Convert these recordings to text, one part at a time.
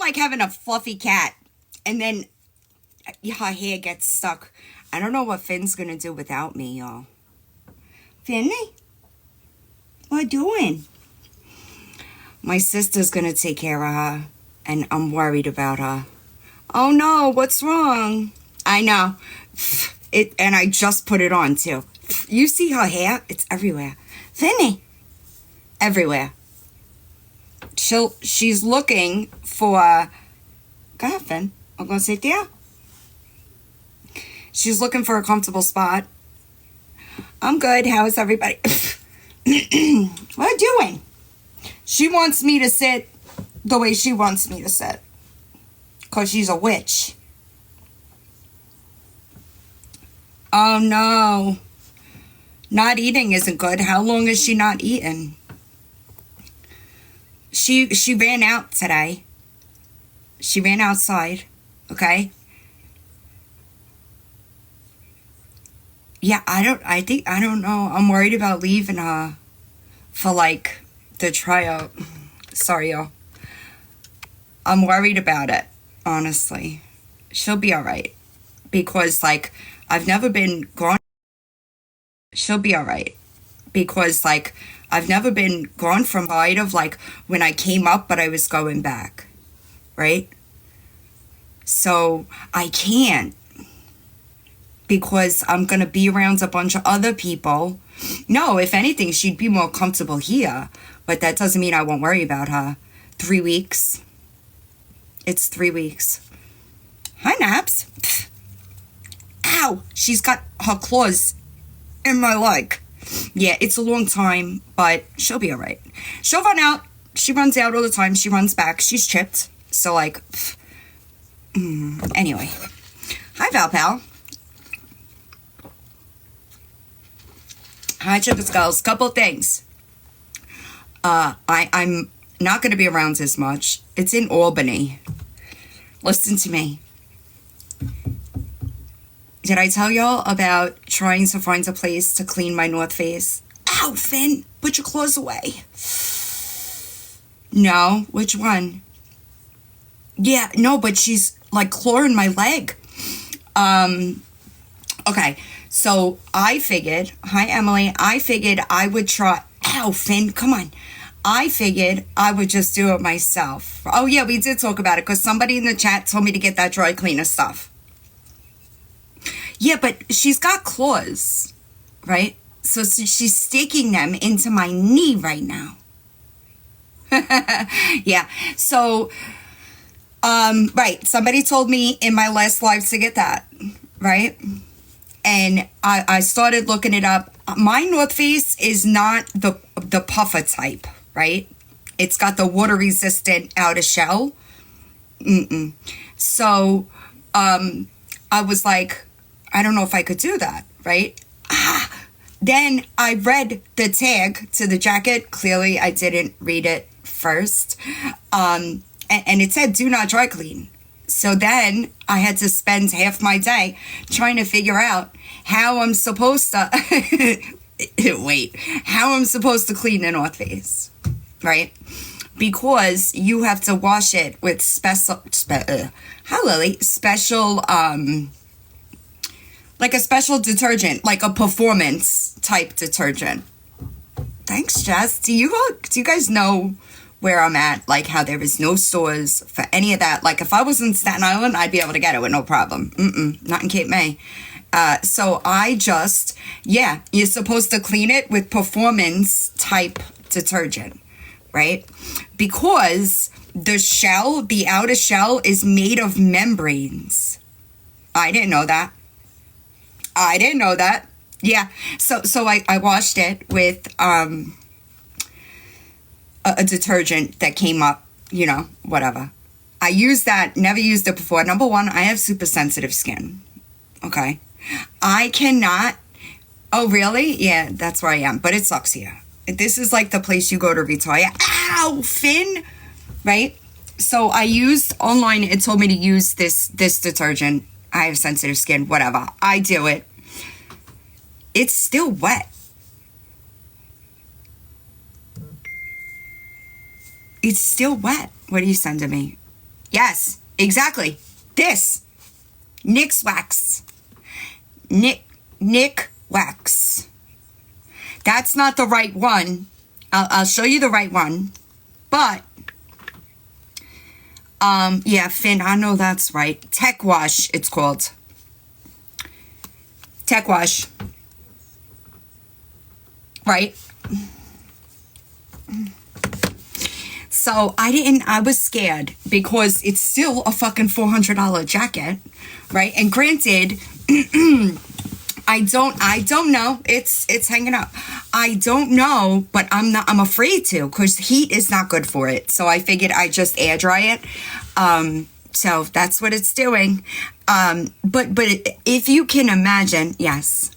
like having a fluffy cat and then her hair gets stuck. I don't know what Finn's gonna do without me, y'all. Finny? What doing? My sister's gonna take care of her, and I'm worried about her. Oh no, what's wrong? I know. And I just put it on too. You see her hair? It's everywhere. Finny! Everywhere. She's looking for... Go ahead, Finn. I'm gonna sit there. She's looking for a comfortable spot. I'm good. How is everybody? What are you doing? She wants me to sit the way she wants me to sit. Because she's a witch. Oh, no. Not eating isn't good. How long is she not eating? She ran out today. She ran outside. Okay? Yeah, I don't know. I'm worried about leaving her for, like, the tryout. Sorry, y'all. I'm worried about it, honestly. She'll be alright. Because, like, I've never been gone. She'll be alright. Because, like, I've never been gone from height of, like, when I came up, but I was going back. Right? So, I can't. Because I'm going to be around a bunch of other people. No, if anything, she'd be more comfortable here. But that doesn't mean I won't worry about her. 3 weeks. It's 3 weeks. Hi, Naps. Pfft. Ow! She's got her claws in my leg. Yeah, it's a long time, but she'll be alright. She'll run out. She runs out all the time. She runs back. She's chipped. So, like, anyway. Hi, Val Pal. Hi, Chipper Skulls. Couple things. I'm not going to be around as much. It's in Albany. Listen to me. Did I tell y'all about trying to find a place to clean my North Face? Ow, Finn, put your claws away. No, which one? Yeah, no, but she's like clawing my leg. Okay, so I figured, hi Emily, I figured I would try, ow, Finn, come on. I figured I would just do it myself. Oh yeah, we did talk about it because somebody in the chat told me to get that dry cleaner stuff. Yeah, but she's got claws, right? So she's sticking them into my knee right now. Yeah, so, right, somebody told me in my last live to get that, right? And I started looking it up. My North Face is not the puffer type, right? It's got the water-resistant outer shell. So, I was like, I don't know if I could do that, right? Then I read the tag to the jacket. Clearly, I didn't read it first. And it said, do not dry clean. So then I had to spend half my day trying to figure out how I'm supposed to, how I'm supposed to clean the North Face, right? Because you have to wash it with special, like a special detergent, like a performance type detergent. Thanks, Jess. Do you guys know where I'm at? Like how there is no stores for any of that. Like if I was in Staten Island, I'd be able to get it with no problem. Not in Cape May. So I just, yeah, you're supposed to clean it with performance type detergent, right? Because the shell, the outer shell is made of membranes. I didn't know that. Yeah. So I washed it with a detergent that came up, whatever. I used that, never used it before. Number one, I have super sensitive skin. Okay. I cannot. Oh, really? Yeah, that's where I am. But it sucks here. This is like the place you go to retire. Ow, Finn. Right? So I used online. It told me to use this detergent. I have sensitive skin, whatever. I do it. It's still wet. It's still wet. What are you sending me? Yes, exactly. This. Nick's wax. Nick wax. That's not the right one. I'll show you the right one. But, yeah, Finn, I know that's right. Tech Wash, it's called. Tech Wash. Right? So I was scared because it's still a fucking $400 jacket, right? And granted, I don't know. It's hanging up. I don't know, but I'm afraid to, because heat is not good for it. So I figured I'd just air dry it. So that's what it's doing. But if you can imagine, yes.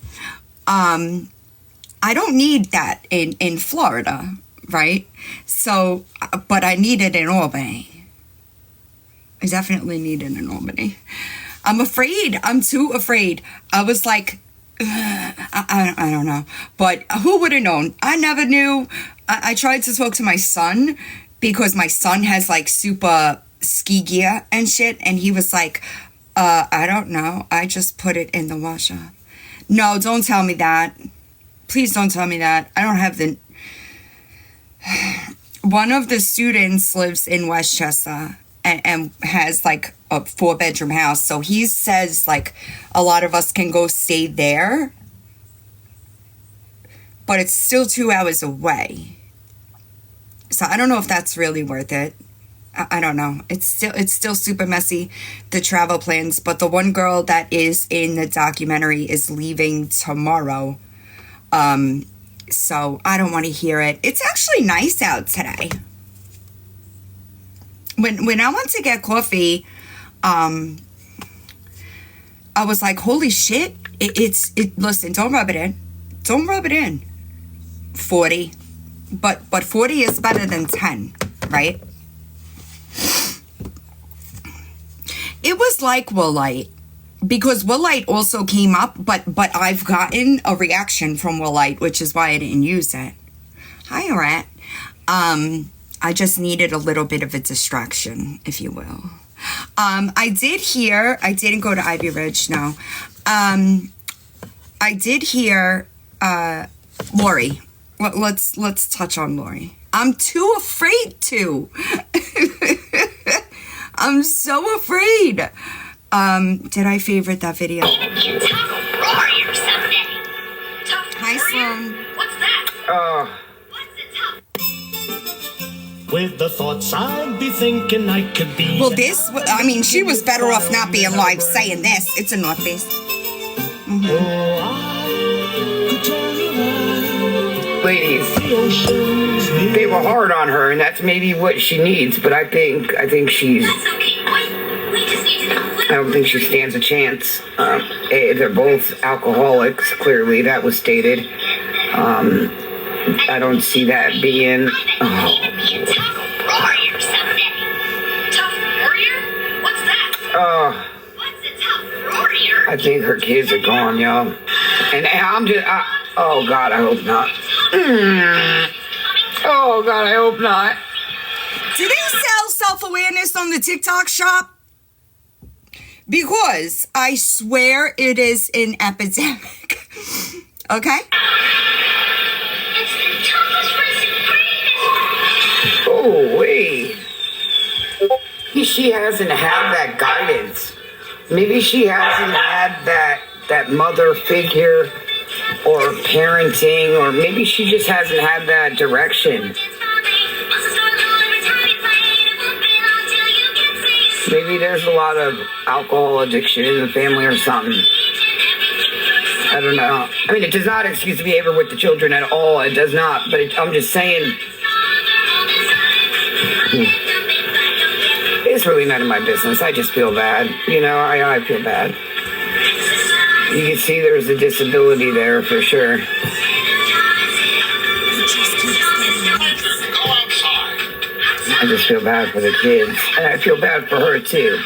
I don't need that in Florida, right? So, but I need it in Albany. I definitely need it in Albany. I'm afraid. I'm too afraid. I was like, I don't know. But who would have known? I never knew. I tried to talk to my son because my son has like super ski gear and shit. And he was like, I don't know. I just put it in the washer. No, don't tell me that. Please don't tell me that. I don't have the... One of the students lives in Westchester and has like a 4-bedroom house. So he says like a lot of us can go stay there. But it's still 2 hours away. So I don't know if that's really worth it. I don't know. It's still super messy, the travel plans. But the one girl that is in the documentary is leaving tomorrow. So I don't want to hear it. It's actually nice out today. When I went to get coffee, I was like, holy shit. Listen, don't rub it in. Don't rub it in. 40. But 40 is better than 10, right? It was like Woolite. Because Woolite also came up, but I've gotten a reaction from Woolite, which is why I didn't use it. Hi, Rat. I just needed a little bit of a distraction, if you will. I didn't go to Ivy Ridge, no. I did hear Lori. Let's touch on Lori. I'm too afraid to. I'm so afraid. Did I favorite that video? Hi, Sloan. What's that? With the thoughts I'd be thinking I could be. Well, she was better off not being live saying this. It's a North Face. Mm-hmm. Ladies, they were hard on her, and that's maybe what she needs. But I think she's. I don't think she stands a chance. They're both alcoholics, clearly, that was stated. I don't see that being... I think her kids are gone, y'all. And I'm just... oh, God, I hope not. Oh, God, I hope not. Do they sell self-awareness on the TikTok shop? Because I swear it is an epidemic. Okay? Oh, wait. She hasn't had that guidance. Maybe she hasn't had that mother figure or parenting, or maybe she just hasn't had that direction. Maybe there's a lot of alcohol addiction in the family or something. I don't know. I mean, it does not excuse the behavior with the children at all. It does not. But I'm just saying, it's really none of my business. I just feel bad. You know, I feel bad. You can see there's a disability there for sure. I just feel bad for the kids. And I feel bad for her too.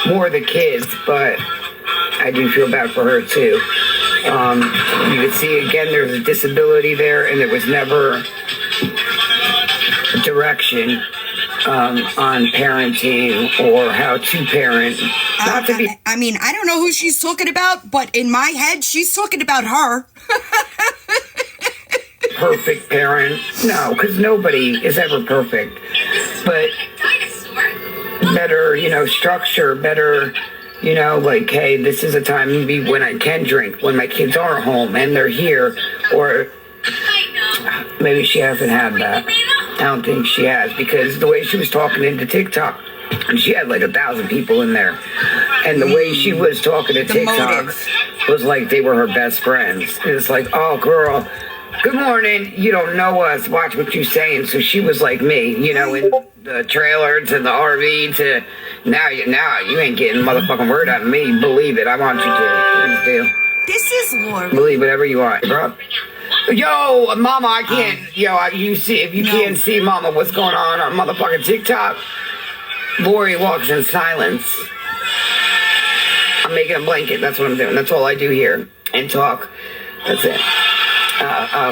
More the kids, but I do feel bad for her too. You can see again there's a disability there, and there was never direction. on parenting or how to parent. Not to be I mean, I don't know who she's talking about, but in my head, she's talking about her. perfect parent. No, because nobody is ever perfect. But better, structure, better, like, hey, this is a time maybe when I can drink, when my kids are home and they're here, or maybe she hasn't had that. I don't think she has, because the way she was talking into TikTok, and she had like 1,000 people in there, and the way she was talking to TikToks was like they were her best friends. It's like, oh, girl, good morning. You don't know us. Watch what you're saying. So she was like me, in the trailer to the RV to now you ain't getting motherfucking word out of me. Believe it. I want you to. Please do. This is Lori. Believe whatever you want, bro. Yo, Mama, I can't. You see, if you can't see, Mama, what's going on motherfucking TikTok? Lori walks in silence. I'm making a blanket. That's what I'm doing. That's all I do here. And talk. That's it.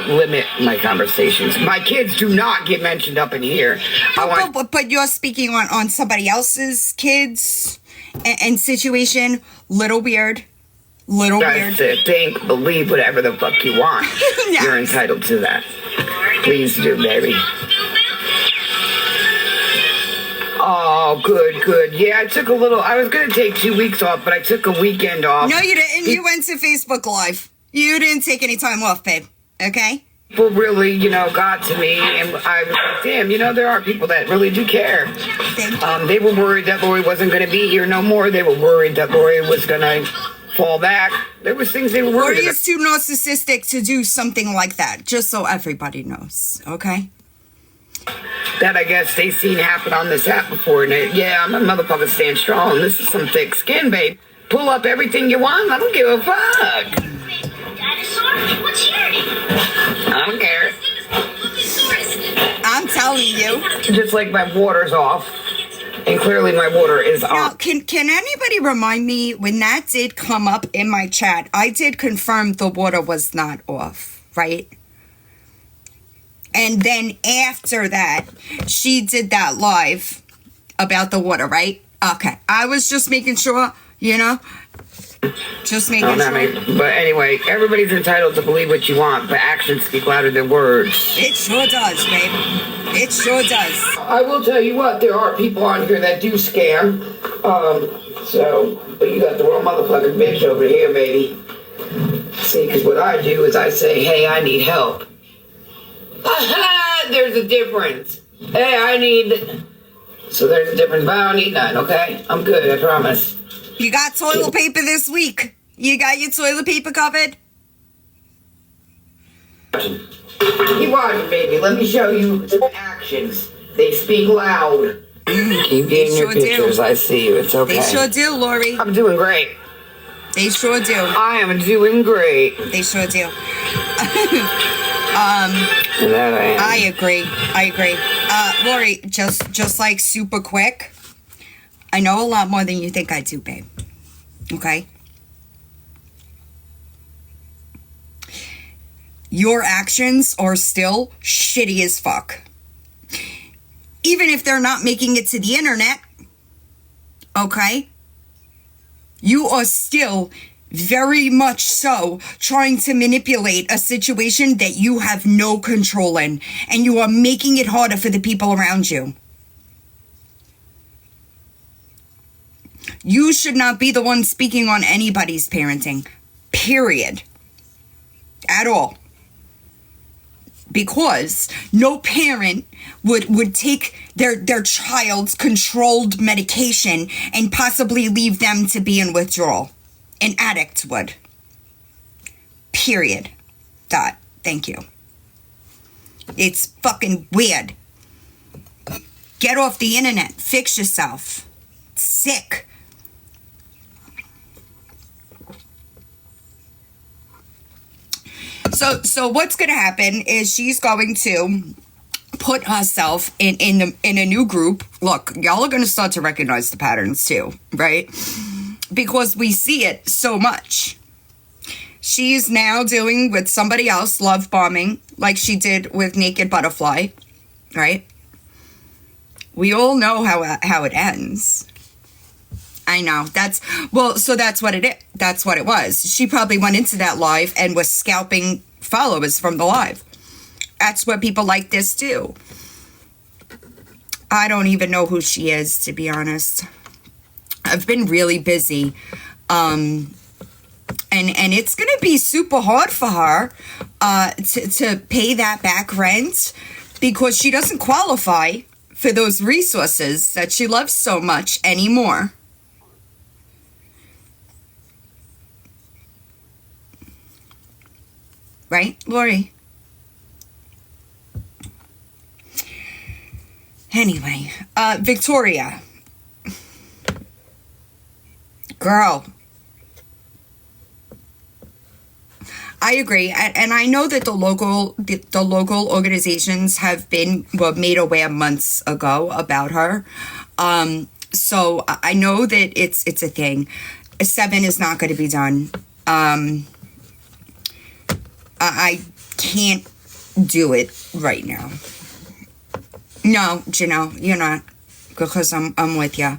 Limit my conversations. My kids do not get mentioned up in here. But you're speaking on somebody else's kids and situation. Little weird. That's it. Think, believe whatever the fuck you want. Yes. You're entitled to that. Please do, baby. Oh, good. Yeah, I took I was going to take 2 weeks off, but I took a weekend off. No, you didn't. You went to Facebook Live. You didn't take any time off, babe. Okay? People really, got to me, and I was like, damn, there are people that really do care. Thank you. They were worried that Lori wasn't going to be here no more. They were worried that Lori was going to fall back. There was things they were worried about. Lori is too narcissistic to do something like that, just so everybody knows, okay? That I guess they seen happen on this app before, and I'm a motherfucker stand strong. This is some thick skin, babe. Pull up everything you want. I don't give a fuck. What's your name? I don't care. I'm telling you. Just like my water's off, and clearly my water is Now, on. can anybody remind me, when that did come up in my chat, I did confirm the water was not off, right? And then after that, she did that live about the water, right? Okay. I was just making sure, just making sure. But anyway, everybody's entitled to believe what you want, but actions speak louder than words. It sure does, babe. It sure does. I will tell you what, there are people on here that do scam. But you got the wrong motherfucking bitch over here, baby. See, because what I do is I say, hey, I need help. There's a difference. Hey, I need... So there's a difference, but I don't need none, okay? I'm good, I promise. You got toilet paper this week? You got your toilet paper covered? Keep watching, baby. Let me show you some actions. They speak loud. Keep getting your pictures. I see you. It's okay. They sure do, Lori. I'm doing great. They sure do. I am doing great. They sure do. That I am. I agree. Lori, just like super quick, I know a lot more than you think I do, babe. Okay? Your actions are still shitty as fuck. Even if they're not making it to the internet, okay? You are still very much so trying to manipulate a situation that you have no control in, and you are making it harder for the people around you. You should not be the one speaking on anybody's parenting, period. At all. Because no parent would take their child's controlled medication and possibly leave them to be in withdrawal. An addict would. Period. Dot. Thank you. It's fucking weird. Get off the internet. Fix yourself. Sick. So what's going to happen is she's going to put herself in a new group. Look, y'all are going to start to recognize the patterns too, right? Because we see it so much. She's now doing with somebody else love bombing like she did with Naked Butterfly, right? We all know how it ends. I know. So that's what it is. That's what it was. She probably went into that live and was scalping followers from the live. That's what people like this do. I don't even know who she is, to be honest. I've been really busy. And it's going to be super hard for her to pay that back rent because she doesn't qualify for those resources that she loves so much anymore. Right, Lori? Anyway, Victoria. Girl. I agree. And I know that the local organizations have were made aware months ago about her. So I know that it's a thing. 7 is not going to be done. I can't do it right now. No, Janelle, you're not, because I'm with you.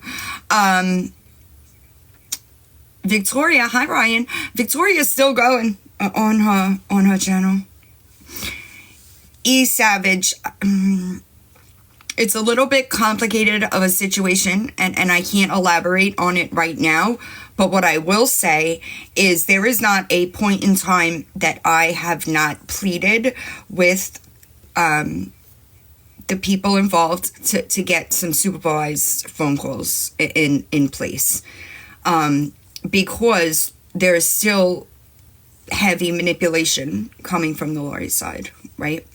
Victoria, hi Ryan. Victoria's still going on her channel. E Savage, it's a little bit complicated of a situation, and I can't elaborate on it right now. But what I will say is there is not a point in time that I have not pleaded with the people involved to get some supervised phone calls in place. Because there is still heavy manipulation coming from the Lori side, right?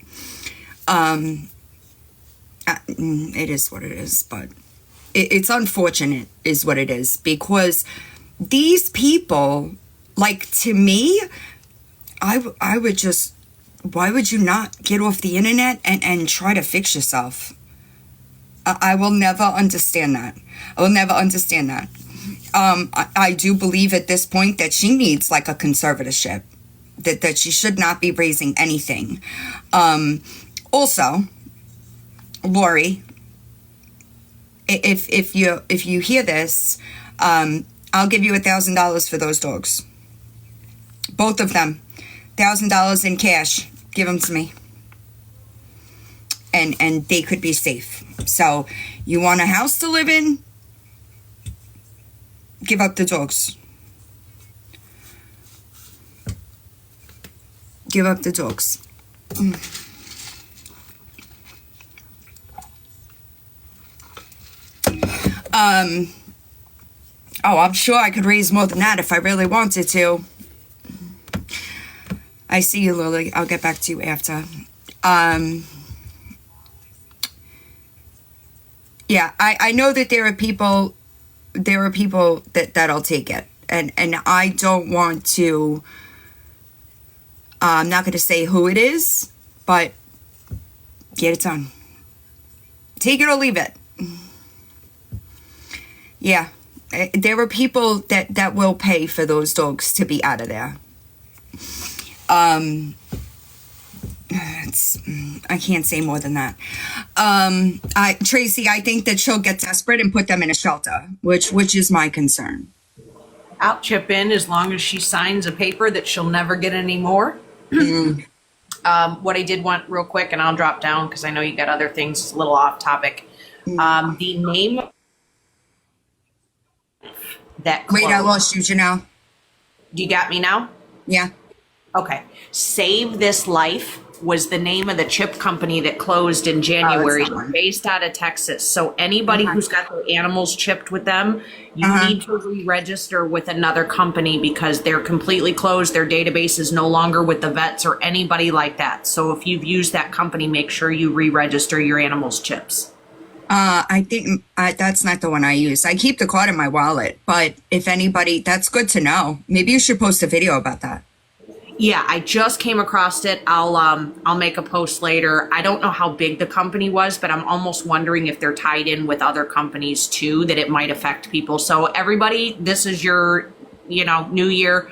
It is what it is, but it's unfortunate is what it is, because these people, like, to me, I would just, why would you not get off the internet and try to fix yourself? I will never understand that. I will never understand that. I do believe at this point that she needs like a conservatorship, that she should not be raising anything. Also, Lori, if you hear this, I'll give you $1,000 for those dogs. Both of them. $1,000 in cash. Give them to me. And they could be safe. So, you want a house to live in? Give up the dogs. Give up the dogs. Oh, I'm sure I could raise more than that if I really wanted to. I see you, Lily. I'll get back to you after. Yeah, I know that there are people that'll take it. And I don't want to, I'm not going to say who it is, but get it done. Take it or leave it. Yeah, there are people that will pay for those dogs to be out of there. I can't say more than that. Tracy, I think that she'll get desperate and put them in a shelter, which is my concern. I'll chip in as long as she signs a paper that she'll never get any more. What I did want real quick, and I'll drop down because I know you got other things, it's a little off topic. The name that closed. Wait, I lost you, Janelle. Do you got me now? Yeah. Okay. Save This Life was the name of the chip company that closed in January, based out of Texas. So anybody who's got their animals chipped with them, you need to re-register with another company because they're completely closed. Their database is no longer with the vets or anybody like that. So if you've used that company, make sure you re-register your animals' chips. I think that's not the one I use. I keep the card in my wallet, but if anybody, that's good to know. Maybe you should post a video about that. Yeah, I just came across it. I'll make a post later. I don't know how big the company was, but I'm almost wondering if they're tied in with other companies too, that it might affect people. So everybody, this is your, new year.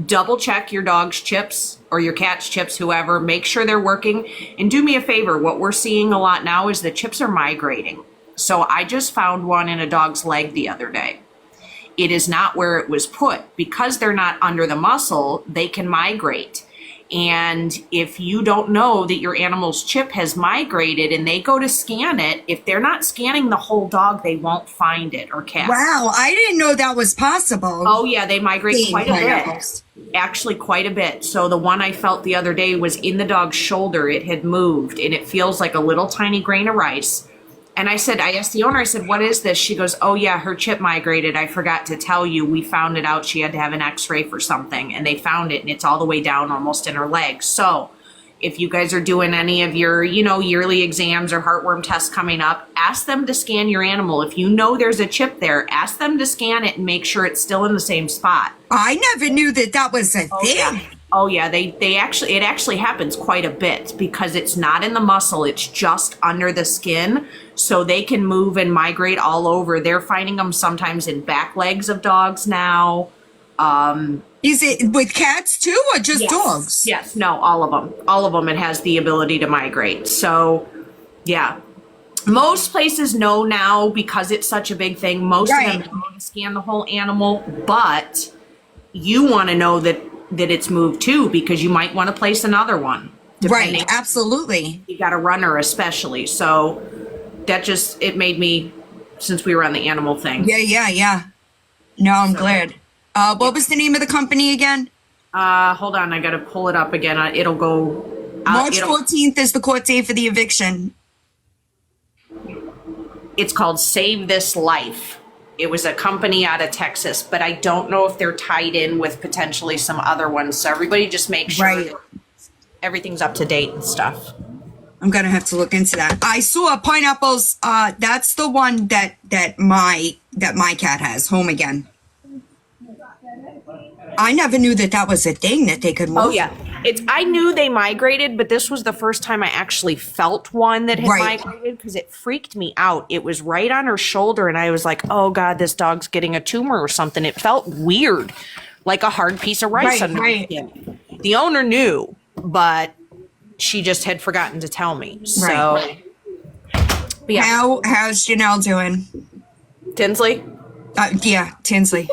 Double check your dog's chips or your cat's chips, whoever. Make sure they're working. And do me a favor. What we're seeing a lot now is the chips are migrating. So I just found one in a dog's leg the other day. It is not where it was put. Because they're not under the muscle, they can migrate. And if you don't know that your animal's chip has migrated and they go to scan it, if they're not scanning the whole dog, they won't find it or cat. Wow, I didn't know that was possible. Oh, yeah, they migrate quite a bit. Actually, quite a bit. So the one I felt the other day was in the dog's shoulder. It had moved, and it feels like a little tiny grain of rice. And I asked the owner, I said, what is this? She goes, oh, yeah, her chip migrated. I forgot to tell you. We found it out. She had to have an x-ray for something. And they found it, and it's all the way down almost in her leg. So if you guys are doing any of your, yearly exams or heartworm tests coming up, ask them to scan your animal. If you know there's a chip there, ask them to scan it and make sure it's still in the same spot. I never knew that was a thing. Yeah. Oh yeah, it actually happens quite a bit because it's not in the muscle, it's just under the skin. So they can move and migrate all over. They're finding them sometimes in back legs of dogs now. Is it with cats too, or just dogs? Yes, no, all of them. All of them, it has the ability to migrate. So, yeah. Most places know now because it's such a big thing. Most of them know to scan the whole animal, but you want to know that it's moved too, because you might want to place another one. Right, absolutely. You got a runner especially. So that it made me, since we were on the animal thing. Yeah. No, I'm glad. What was the name of the company again? Hold on, I got to pull it up again. It'll go. March 14th is the court date for the eviction. It's called Save This Life. It was a company out of Texas, but I don't know if they're tied in with potentially some other ones. So everybody just make sure everything's up to date and stuff. I'm gonna have to look into that. I saw pineapples. That's the one that my cat has. Home Again. I never knew that was a thing that they could move. Oh yeah, I knew they migrated, but this was the first time I actually felt one that had migrated because it freaked me out. It was right on her shoulder, and I was like, "Oh God, this dog's getting a tumor or something." It felt weird, like a hard piece of rice under her skin. The owner knew, but she just had forgotten to tell me. So, yeah. How's Janelle doing? Tinsley? Yeah, Tinsley.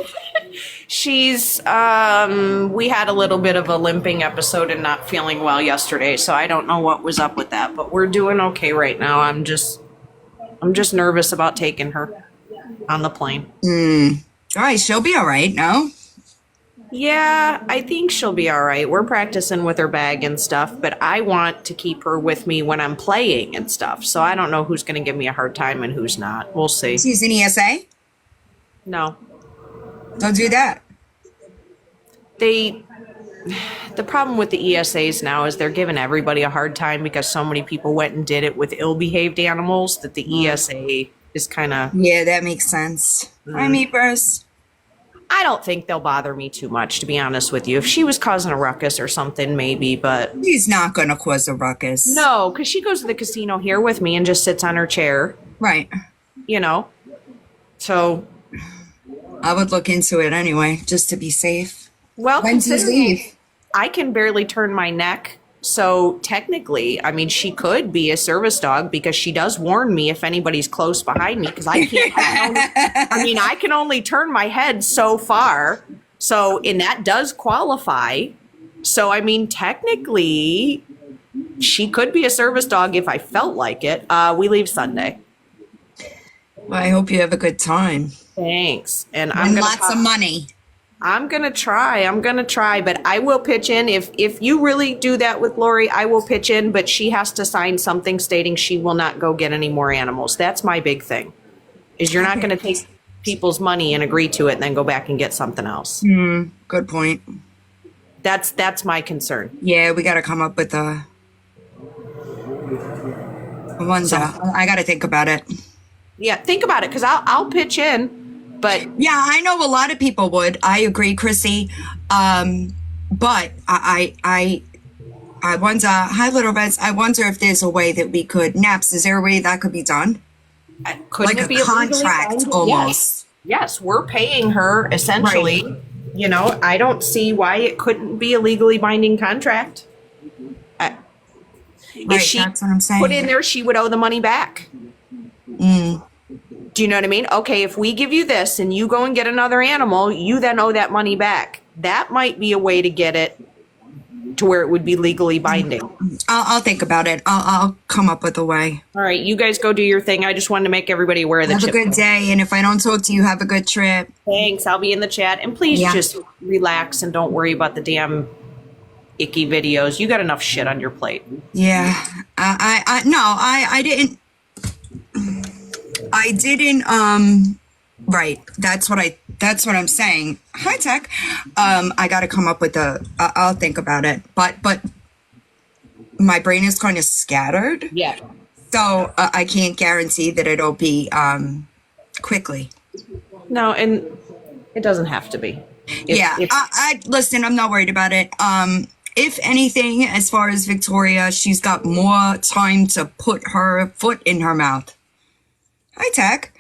She's, we had a little bit of a limping episode and not feeling well yesterday, so I don't know what was up with that, but we're doing okay right now. I'm just nervous about taking her on the plane. All right, she'll be all right, no? Yeah, I think she'll be all right. We're practicing with her bag and stuff, but I want to keep her with me when I'm playing and stuff, so I don't know who's going to give me a hard time and who's not. We'll see. She's an ESA? No. Don't do that. The problem with the ESAs now is they're giving everybody a hard time because so many people went and did it with ill-behaved animals that the ESA is kind of... Yeah, that makes sense. Hi, Meatburst. I don't think they'll bother me too much, to be honest with you. If she was causing a ruckus or something, maybe, but... She's not going to cause a ruckus. No, because she goes to the casino here with me and just sits on her chair. Right. So... I would look into it anyway, just to be safe. Well, when do you leave? I can barely turn my neck. So technically, I mean, she could be a service dog because she does warn me if anybody's close behind me because I can't. I can only turn my head so far. So, and that does qualify. So, I mean, technically, she could be a service dog if I felt like it. We leave Sunday. Well, I hope you have a good time. Thanks. And lots of money. I'm going to try, but I will pitch in. If you really do that with Lori, I will pitch in, but she has to sign something stating she will not go get any more animals. That's my big thing, is you're not going to take people's money and agree to it and then go back and get something else. Good point. That's my concern. Yeah, we got to come up with a I got to think about it. Yeah, think about it, because I'll pitch in. But yeah, I know a lot of people would. I agree, Chrissy. But I wonder, hi, Little Reds, I wonder if there's a way that we could, Naps, is there a way that could be done? Couldn't like it be a contract almost? Yes, we're paying her, essentially. Right. You know, I don't see why it couldn't be a legally binding contract. If she that's what I'm saying. put in there, she would owe the money back. Do you know what I mean? Okay, if we give you this and you go and get another animal, you then owe that money back. That might be a way to get it to where it would be legally binding. I'll think about it. I'll come up with a way. All right, you guys go do your thing. I just wanted to make everybody aware of the Have a chip. good day, and if I don't talk to you, have a good trip. Thanks. I'll be in the chat. And please just relax and don't worry about the damn icky videos. You got enough shit on your plate. Yeah. I didn't, right. That's what I'm saying. Hi, Tech. I got to come up with I'll think about it. But my brain is kind of scattered. Yeah. So I can't guarantee that it'll be quickly. No, and it doesn't have to be. I listen, I'm not worried about it. If anything, as far as Victoria, she's got more time to put her foot in her mouth. Hi, Tech.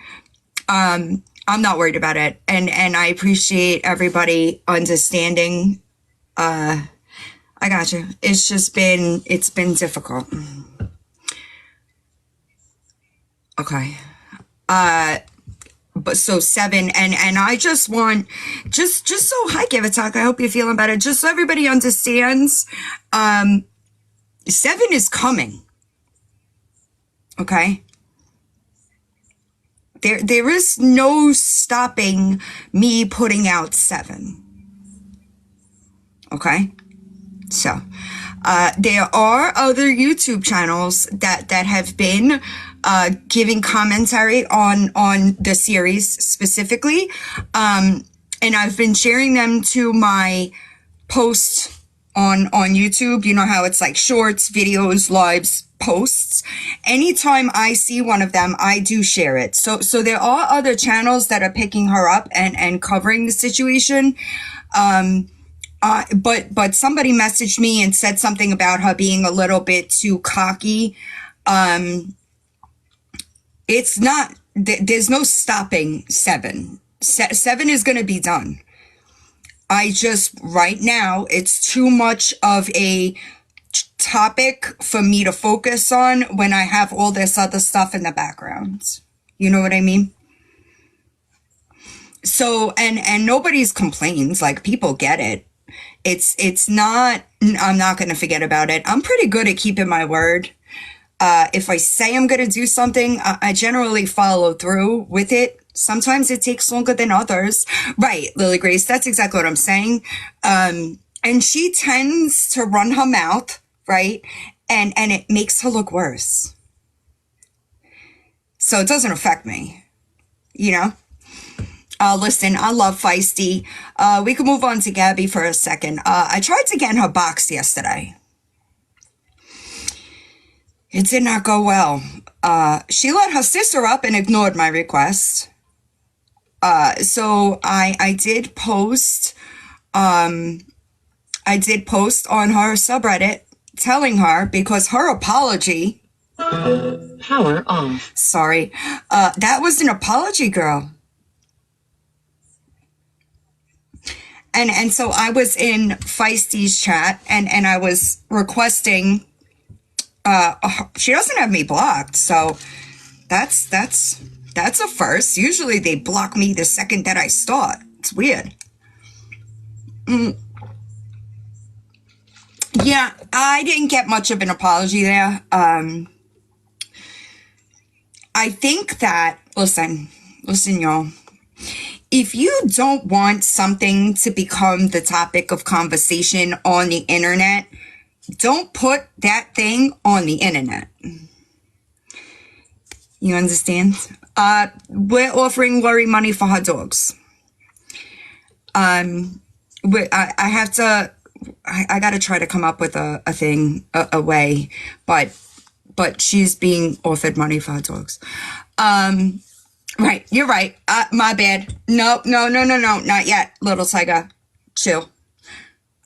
I'm not worried about it. And I appreciate everybody understanding. I got you. It's been difficult. Okay. But so 7 and I just want just so hi Gavatak, I hope you're feeling better. Just so everybody understands, 7 is coming. Okay. There is no stopping me putting out 7. Okay. So, there are other YouTube channels that have been giving commentary on the series specifically. And I've been sharing them to my post on YouTube. You know how it's like shorts, videos, lives, posts. Anytime I see one of them, I do share it. So there are other channels that are picking her up and covering the situation. But somebody messaged me and said something about her being a little bit too cocky. It's not, there's no stopping 7. 7 is going to be done. Right now, it's too much of a topic for me to focus on when I have all this other stuff in the background. You know what I mean? So, and nobody's complains, like people get it. It's not, I'm not going to forget about it. I'm pretty good at keeping my word. If I say I'm going to do something, I generally follow through with it. Sometimes it takes longer than others. Right, Lily Grace, that's exactly what I'm saying. And she tends to run her mouth, right? And it makes her look worse. So it doesn't affect me, you know? Listen, I love Feisty. We can move on to Gabby for a second. I tried to get in her box yesterday. It did not go well. She let her sister up and ignored my request. So I did post on her subreddit telling her, because her apology, power off. Sorry. That was an apology, girl. And so I was in Feisty's chat and I was requesting, she doesn't have me blocked. So that's a first. Usually they block me the second that I start. It's weird. Yeah, I didn't get much of an apology there. I think that, listen, y'all. If you don't want something to become the topic of conversation on the internet, don't put that thing on the internet. You understand? We're offering worry money for her dogs. I gotta try to come up with a way, but she's being offered money for her dogs. Right, you're right. My bad. No, not yet, little tiger. Chill.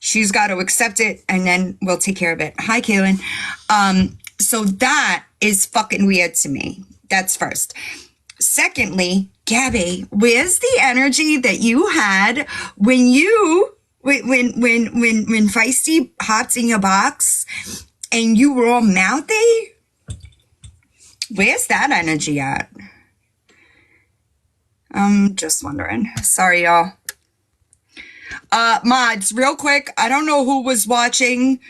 She's got to accept it, and then we'll take care of it. Hi, Kaylin. So that is fucking weird to me. That's first. Secondly, Gabby, where's the energy that you had when Feisty hopped in your box and you were all mouthy? Where's that energy at? I'm just wondering. Sorry, y'all. Mods, real quick. I don't know who was watching.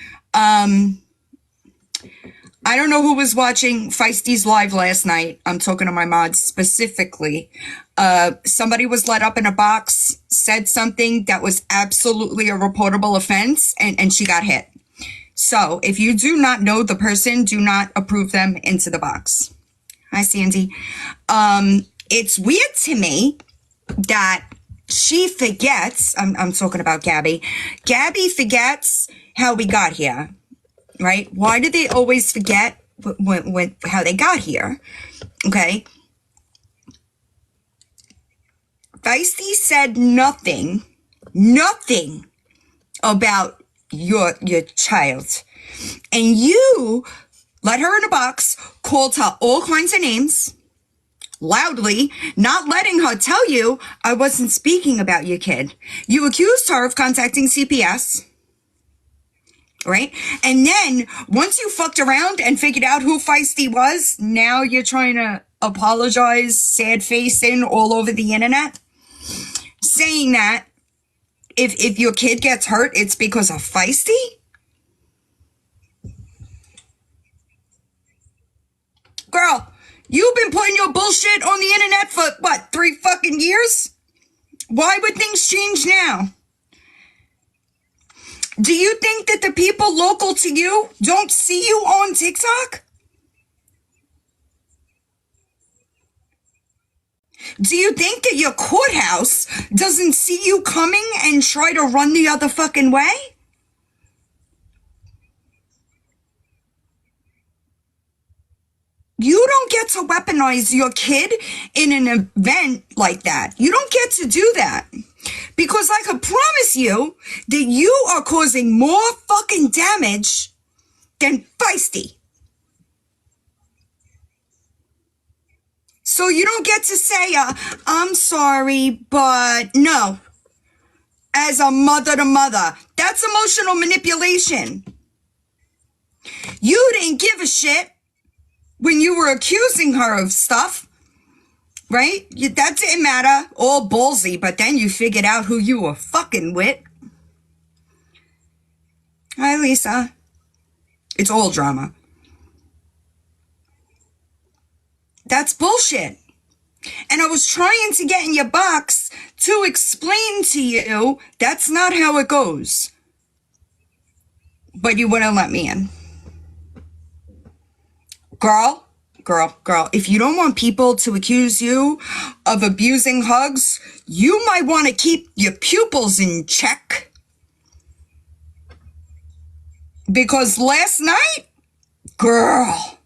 I don't know who was watching Feisty's live last night. I'm talking to my mods specifically. Somebody was let up in a box, said something that was absolutely a reportable offense, and she got hit. So if you do not know the person, do not approve them into the box. Hi, Sandy. It's weird to me that she forgets, I'm talking about Gabby. Gabby forgets how we got here. Right? Why do they always forget how they got here? Okay. Feisty said nothing about your child. And you let her in a box, called her all kinds of names, loudly, not letting her tell you I wasn't speaking about your kid. You accused her of contacting CPS. Right? And then once you fucked around and figured out who Feisty was, now you're trying to apologize, sad facing all over the internet, saying that if your kid gets hurt, it's because of Feisty? Girl, you've been putting your bullshit on the internet for what, 3 fucking years? Why would things change now? Do you think that the people local to you don't see you on TikTok? Do you think that your courthouse doesn't see you coming and try to run the other fucking way? You don't get to weaponize your kid in an event like that. You don't get to do that. Because I could promise you that you are causing more fucking damage than Feisty. So you don't get to say, I'm sorry, but no. As a mother to mother. That's emotional manipulation. You didn't give a shit when you were accusing her of stuff. Right? That didn't matter. All ballsy, but then you figured out who you were fucking with. Hi, Lisa. It's all drama. That's bullshit. And I was trying to get in your box to explain to you that's not how it goes. But you wouldn't let me in. Girl, if you don't want people to accuse you of abusing hugs, you might want to keep your pupils in check. Because last night, girl.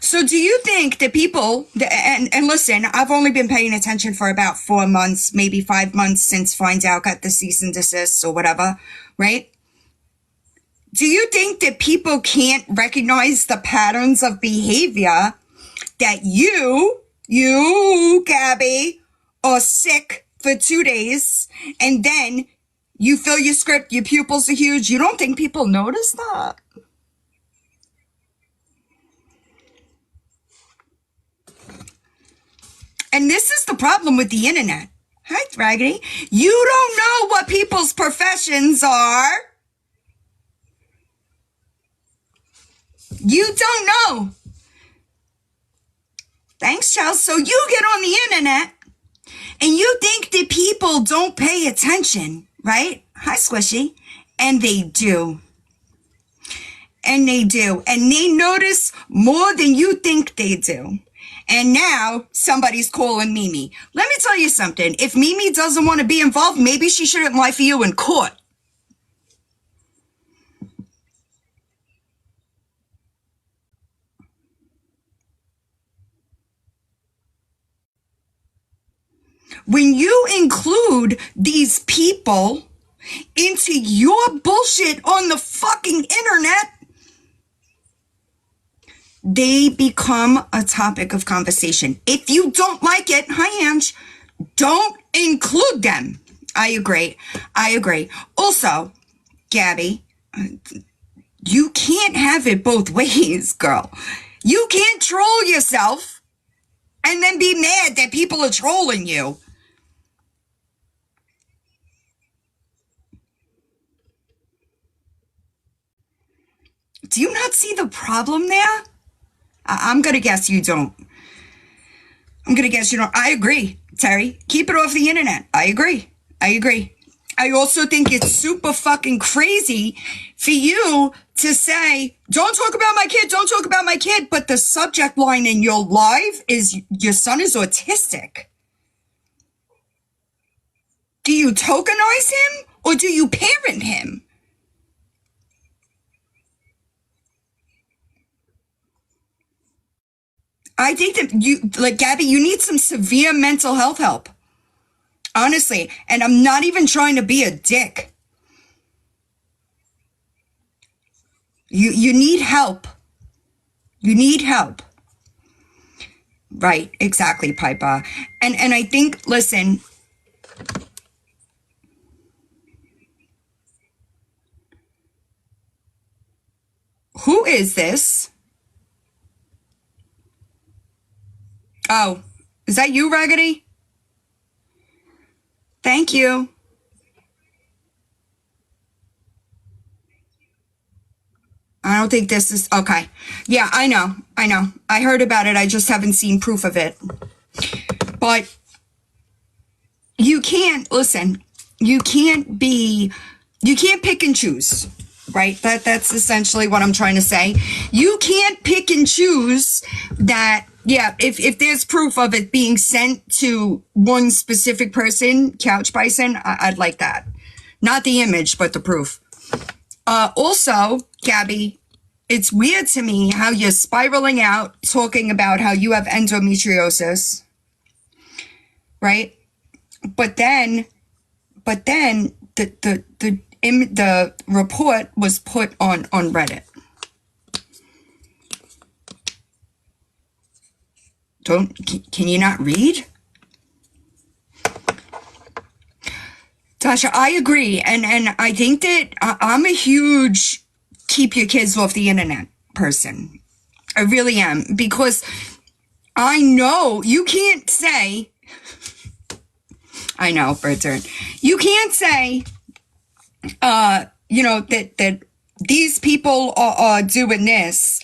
So do you think that people, and listen, I've only been paying attention for about 4 months, maybe 5 months since Find Out got the cease and desist or whatever, right? Do you think that people can't recognize the patterns of behavior that you, Gabby, are sick for 2 days and then you fill your script, your pupils are huge? You don't think people notice that? And this is the problem with the internet. Hi, Raggedy. You don't know what people's professions are. You don't know. Thanks, Charles. So you get on the internet and you think that people don't pay attention, right? Hi, Squishy. And they do. And they do. And they notice more than you think they do. And now somebody's calling Mimi. Let me tell you something. If Mimi doesn't want to be involved, maybe she shouldn't lie for you in court. When you include these people into your bullshit on the fucking internet, they become a topic of conversation. If you don't like it, hi Ange, don't include them. I agree. Also, Gabby, you can't have it both ways, girl. You can't troll yourself and then be mad that people are trolling you. Do you not see the problem there? I'm going to guess you don't. I agree, Terry. Keep it off the internet. I agree. I also think it's super fucking crazy for you to say, don't talk about my kid, but the subject line in your live is your son is autistic. Do you tokenize him or do you parent him? I think that you, like, Gabby, you need some severe mental health help. Honestly. And I'm not even trying to be a dick. You need help. You need help. Right. Exactly, Piper. And I think, listen, who is this? Oh, is that you, Raggedy? Thank you. I don't think this is, okay. Yeah, I know. I heard about it. I just haven't seen proof of it. But you can't, listen, you can't pick and choose, right? That's essentially what I'm trying to say. You can't pick and choose that. Yeah, if there's proof of it being sent to one specific person, Couch Bison, I'd like that. Not the image, but the proof. Also, Gabby, it's weird to me how you're spiraling out talking about how you have endometriosis, right? But then the report was put on Reddit. Can you not read? Tasha, I agree. And I think that I'm a huge keep your kids off the internet person. I really am. Because I know you can't say, I know, Bertrand, you can't say, that these people are doing this,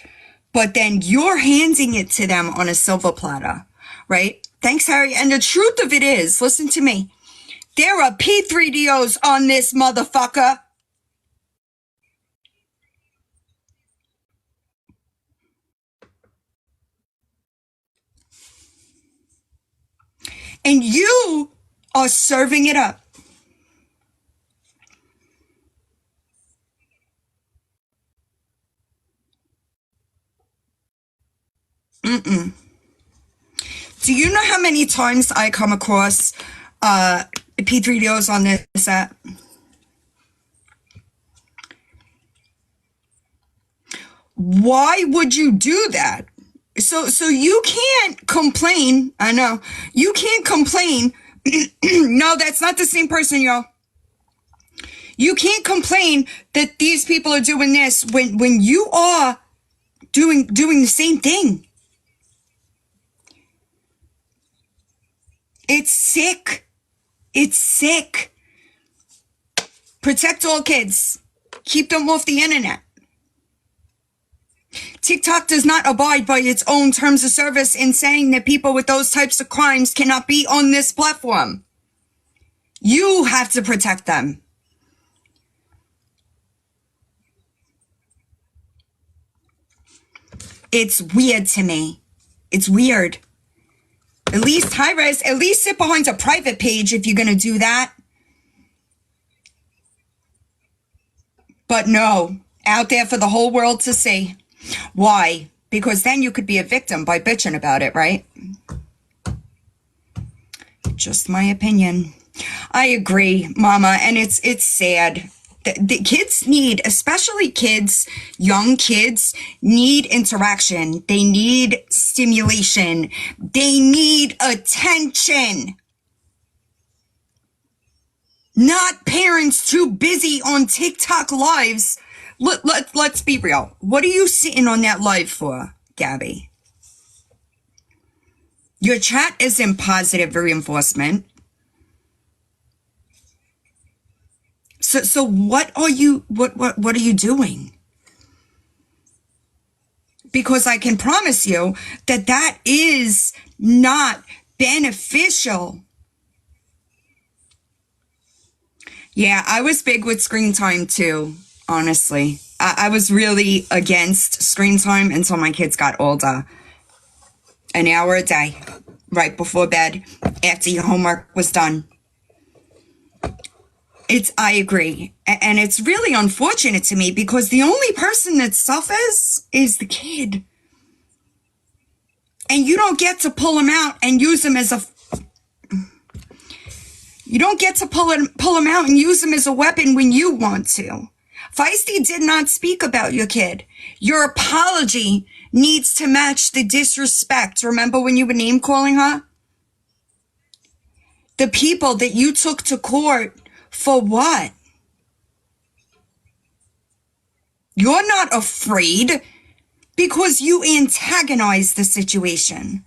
but then you're handing it to them on a silver platter, right? Thanks, Harry. And the truth of it is, listen to me, there are P3DOs on this motherfucker. And you are serving it up. Do you know how many times I come across P3DOs on this app? Why would you do that? So you can't complain. I know. You can't complain. No, that's not the same person, y'all. You can't complain that these people are doing this when you are doing the same thing. It's sick. It's sick. Protect all kids. Keep them off the internet. TikTok does not abide by its own terms of service in saying that people with those types of crimes cannot be on this platform. You have to protect them. It's weird to me. It's weird. At least high-res, at least sit behind a private page if you're going to do that. But no, out there for the whole world to see. Why? Because then you could be a victim by bitching about it, right? Just my opinion. I agree, Mama, and it's sad. The kids need, especially kids, young kids, need interaction. They need stimulation. They need attention. Not parents too busy on TikTok lives. Let's be real. What are you sitting on that live for, Gabby? Your chat is in positive reinforcement. So what are you doing? Because I can promise you that is not beneficial. Yeah, I was big with screen time too, honestly. I was really against screen time until my kids got older. An hour a day, right before bed, after your homework was done. I agree. And it's really unfortunate to me because the only person that suffers is the kid. And you don't get to pull him out and use him as a... You don't get to pull him out and use him as a weapon when you want to. Feisty did not speak about your kid. Your apology needs to match the disrespect. Remember when you were name calling her? The people that you took to court for what? You're not afraid because you antagonize the situation.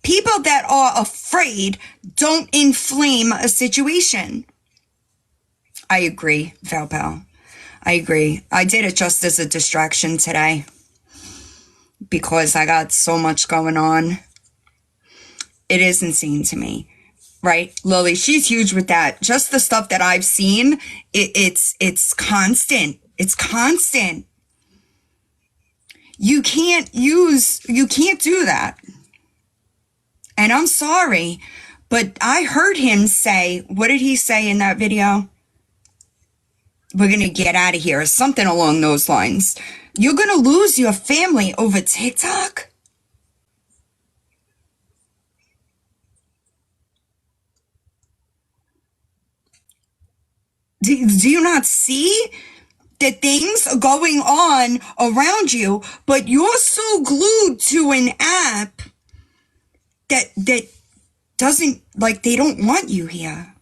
People that are afraid don't inflame a situation. I agree, Valpal. I agree. I did it just as a distraction today because I got so much going on. It is insane to me, right? Lily, she's huge with that. Just the stuff that I've seen, it's constant. It's constant. You can't do that. And I'm sorry, but I heard him say, what did he say in that video? We're going to get out of here, or something along those lines. You're going to lose your family over TikTok? Do you not see that things are going on around you, but you're so glued to an app that doesn't, like, they don't want you here?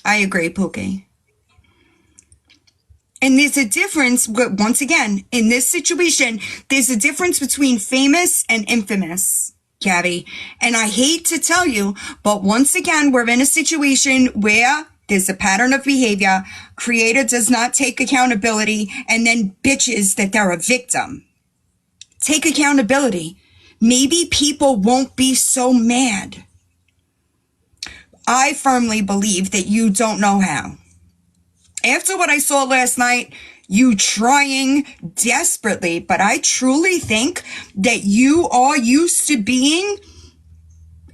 I agree, Pookie. And there's a difference, once again, in this situation, there's a difference between famous and infamous, Gabby. And I hate to tell you, but once again, we're in a situation where there's a pattern of behavior. Creator does not take accountability and then bitches that they're a victim. Take accountability. Maybe people won't be so mad. I firmly believe that you don't know how. After what I saw last night, you trying desperately, but I truly think that you are used to being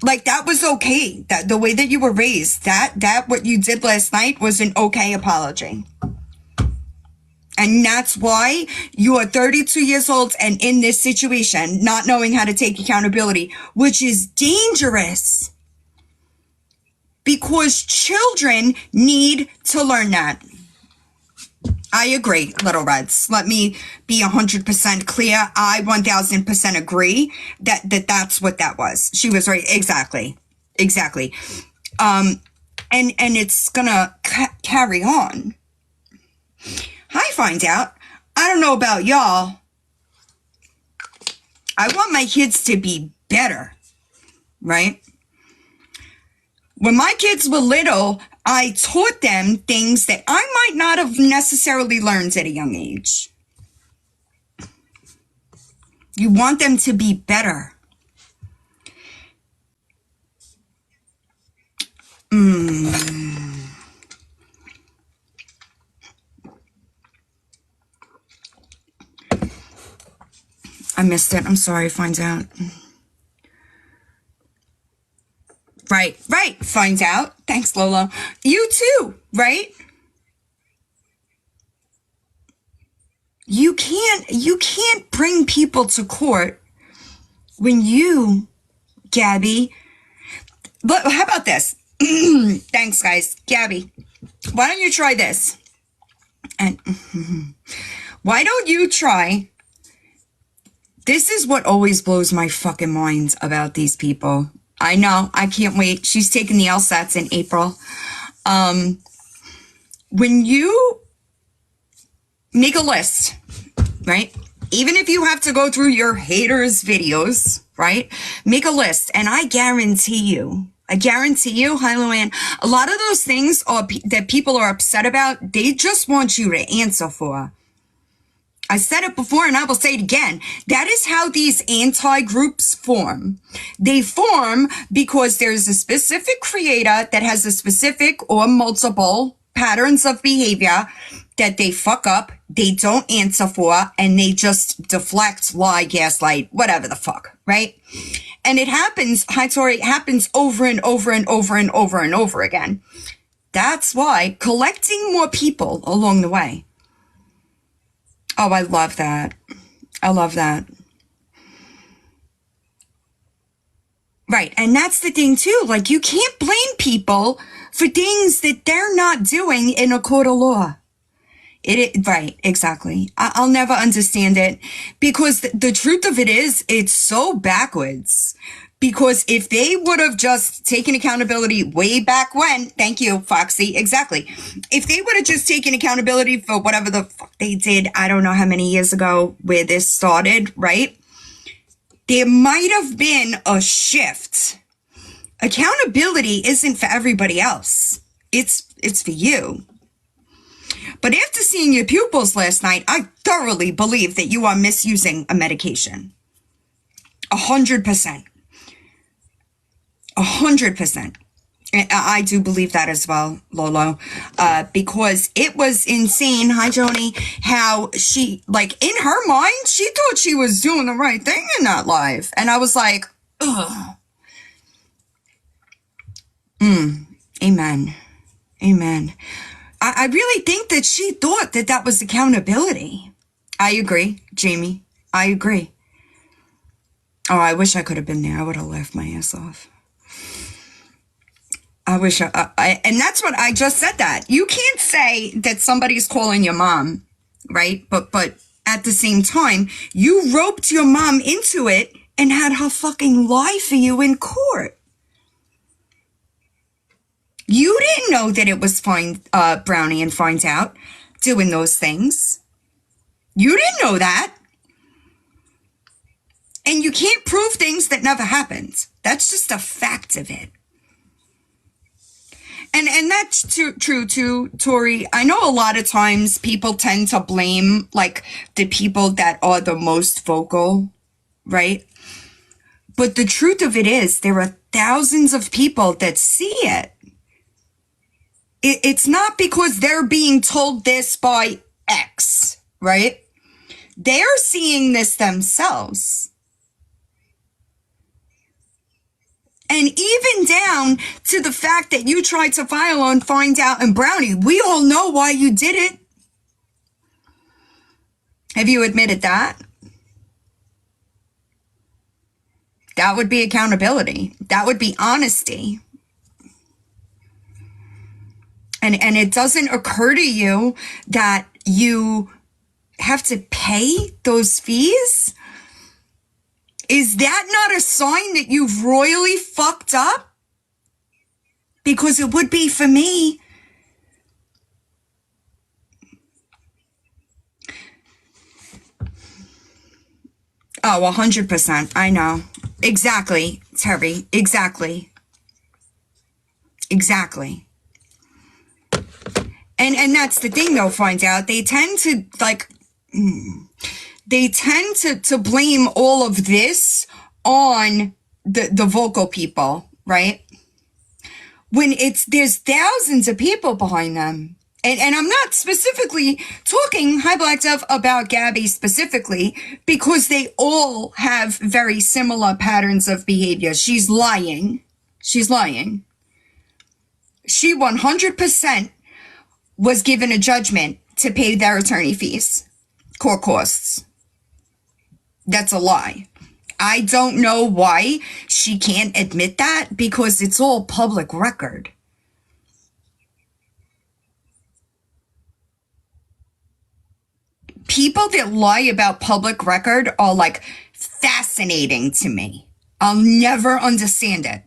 like, that was okay. That the way that you were raised, that what you did last night was an okay apology. And that's why you are 32 years old and in this situation, not knowing how to take accountability, which is dangerous. Because children need to learn that. I agree, Little Reds. Let me be 100% clear. I 1000% agree that's what that was. She was right. Exactly. And it's gonna carry on. I find out. I don't know about y'all. I want my kids to be better, right? When my kids were little, I taught them things that I might not have necessarily learned at a young age. You want them to be better. I missed it. I'm sorry, finds out. Right, finds out. Thanks, Lola. You too, right? You can't bring people to court when you, Gabby. But how about this? Thanks, guys. Gabby, why don't you try this? And why don't you try? This is what always blows my fucking mind about these people. I know. I can't wait. She's taking the LSATs in April. When you make a list, right? Even if you have to go through your haters' videos, right? Make a list. And I guarantee you, hi, Luann, a lot of those things that people are upset about, they just want you to answer for. I said it before and I will say it again. That is how these anti-groups form. They form because there's a specific creator that has a specific or multiple patterns of behavior that they fuck up, they don't answer for, and they just deflect, lie, gaslight, whatever the fuck, right? And it happens, hi Tori, it happens over and over and over and over and over again. That's why collecting more people along the way. Oh, I love that. I love that. Right. And that's the thing too. Like, you can't blame people for things that they're not doing in a court of law. Right. Exactly. I'll never understand it because the truth of it is it's so backwards. Because if they would have just taken accountability way back when, thank you, Foxy, exactly. If they would have just taken accountability for whatever the fuck they did, I don't know how many years ago where this started, right? There might have been a shift. Accountability isn't for everybody else. It's for you. But after seeing your pupils last night, I thoroughly believe that you are misusing a medication. 100%. 100%. I do believe that as well, Lolo, because it was insane, hi Joni, how she, like, in her mind, she thought she was doing the right thing in that life. And I was like, ugh. Amen. Amen. I really think that she thought that that was accountability. I agree, Jamie. I agree. Oh, I wish I could have been there. I would have laughed my ass off. I wish and that's what I just said that. You can't say that somebody's calling your mom, right? But at the same time, you roped your mom into it and had her fucking lie for you in court. You didn't know that it was Brownie and Finds Out doing those things. You didn't know that. And you can't prove things that never happened. That's just a fact of it. And that's true too, Tori. I know a lot of times people tend to blame, like, the people that are the most vocal, right? But the truth of it is there are thousands of people that see it. It's not because they're being told this by X, right? They're seeing this themselves. And even down to the fact that you tried to file on Find Out and Brownie, we all know why you did it. Have you admitted that? That would be accountability. That would be honesty. And it doesn't occur to you that you have to pay those fees? Is that not a sign that you've royally fucked up? Because it would be for me. Oh, 100%. I know. Exactly, Terry. Exactly. Exactly. And that's the thing, though, Finds Out. They tend to, like... They tend to blame all of this on the vocal people, right? When there's thousands of people behind them. And I'm not specifically talking, hi Black Dove, about Gabby specifically, because they all have very similar patterns of behavior. She's lying. She's lying. She 100% was given a judgment to pay their attorney fees, court costs. That's a lie. I don't know why she can't admit that, because it's all public record. People that lie about public record are, like, fascinating to me. I'll never understand it.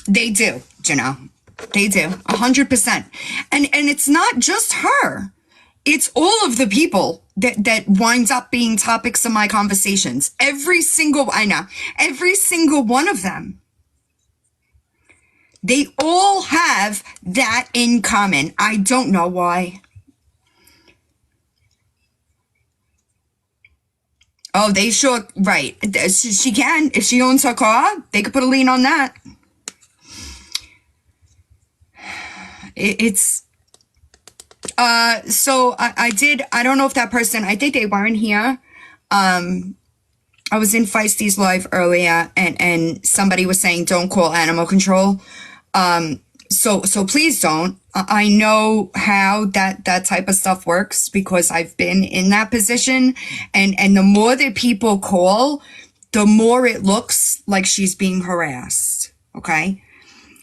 They do, you know. They do, 100%. And it's not just her. It's all of the people that winds up being topics of my conversations. Every single one of them. They all have that in common. I don't know why. Oh, they sure, right. She can. If she owns her car, they could put a lien on that. So I don't know if that person, I think they weren't here. I was in Feisty's live earlier and somebody was saying, don't call animal control. So please don't. I know how that type of stuff works because I've been in that position, and the more that people call, the more it looks like she's being harassed. Okay.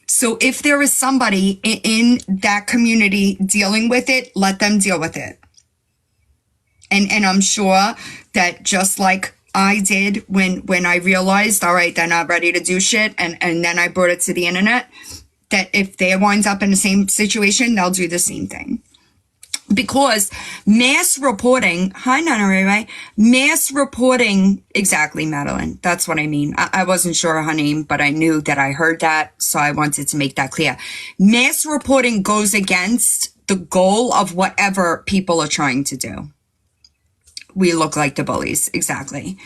So if there is somebody in that community dealing with it, let them deal with it. And I'm sure that just like I did when I realized, all right, they're not ready to do shit, and then I brought it to the internet, that if they winds up in the same situation, they'll do the same thing. Because mass reporting, hi, Nana Ray, mass reporting, exactly, Madeline, that's what I mean. I wasn't sure her name, but I knew that I heard that, so I wanted to make that clear. Mass reporting goes against the goal of whatever people are trying to do. We look like the bullies, exactly.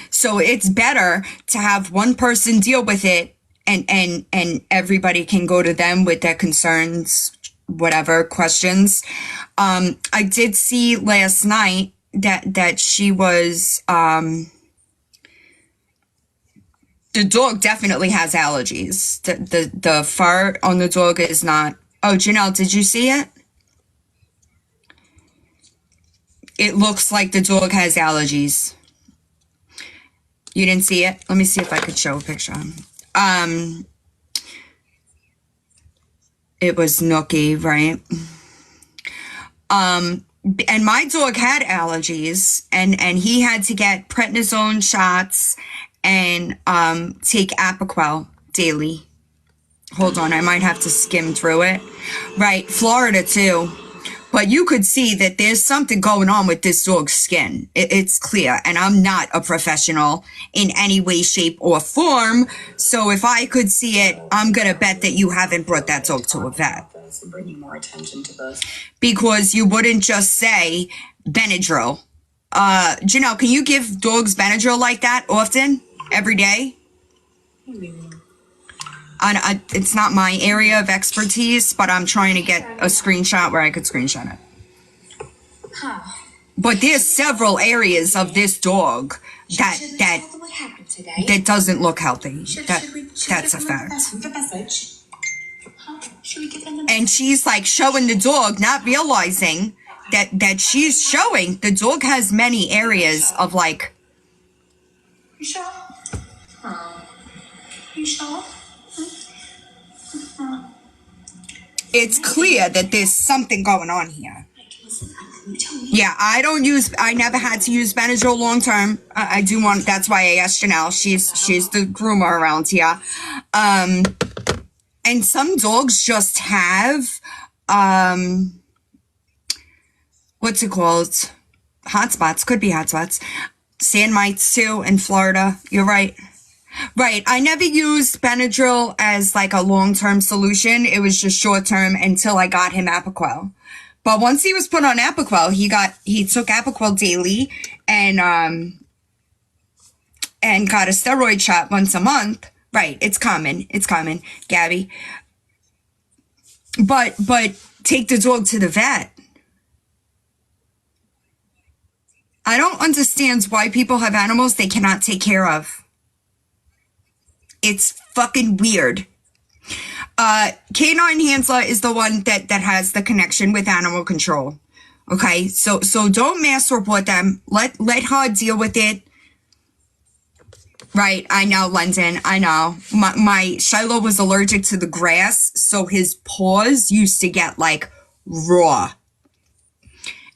So it's better to have one person deal with it, and everybody can go to them with their concerns, whatever questions. I did see last night that she was, the dog definitely has allergies. The fur on the dog is not. Oh, Janelle, did you see it? It looks like the dog has allergies. You didn't see it? Let me see if I could show a picture. It was Nookie, right? And my dog had allergies, and he had to get prednisone shots and take Apoquel daily. Hold on, I might have to skim through it. Right, Florida too. But you could see that there's something going on with this dog's skin. It's clear. And I'm not a professional in any way, shape, or form. So if I could see it, I'm going to bet that you haven't brought that dog to a vet. Bringing more attention to this. Because you wouldn't just say Benadryl. Janelle, can you give dogs Benadryl like that often? Every day? It's not my area of expertise, but I'm trying to get a screenshot where I could screenshot it. But there's several areas of this dog that doesn't look healthy. That's a fact. And she's like showing the dog, not realizing that she's showing the dog has many areas of like. You sure? You sure? It's clear that there's something going on here. Yeah, I never had to use Benadryl long term. I do want, that's why I asked Janelle. She's the groomer around here. And some dogs just have, what's it called? Hot spots, could be hot spots. Sand mites too in Florida. You're right. Right. I never used Benadryl as like a long-term solution. It was just short-term until I got him Apoquel. But once he was put on Apoquel, he took Apoquel daily and got a steroid shot once a month. Right. It's common, Gabby. But take the dog to the vet. I don't understand why people have animals they cannot take care of. It's fucking weird. Canine Hansler is the one that has the connection with animal control. Okay, so don't mass report them. Let her deal with it. Right, I know, London. I know. My Shiloh was allergic to the grass, so his paws used to get like raw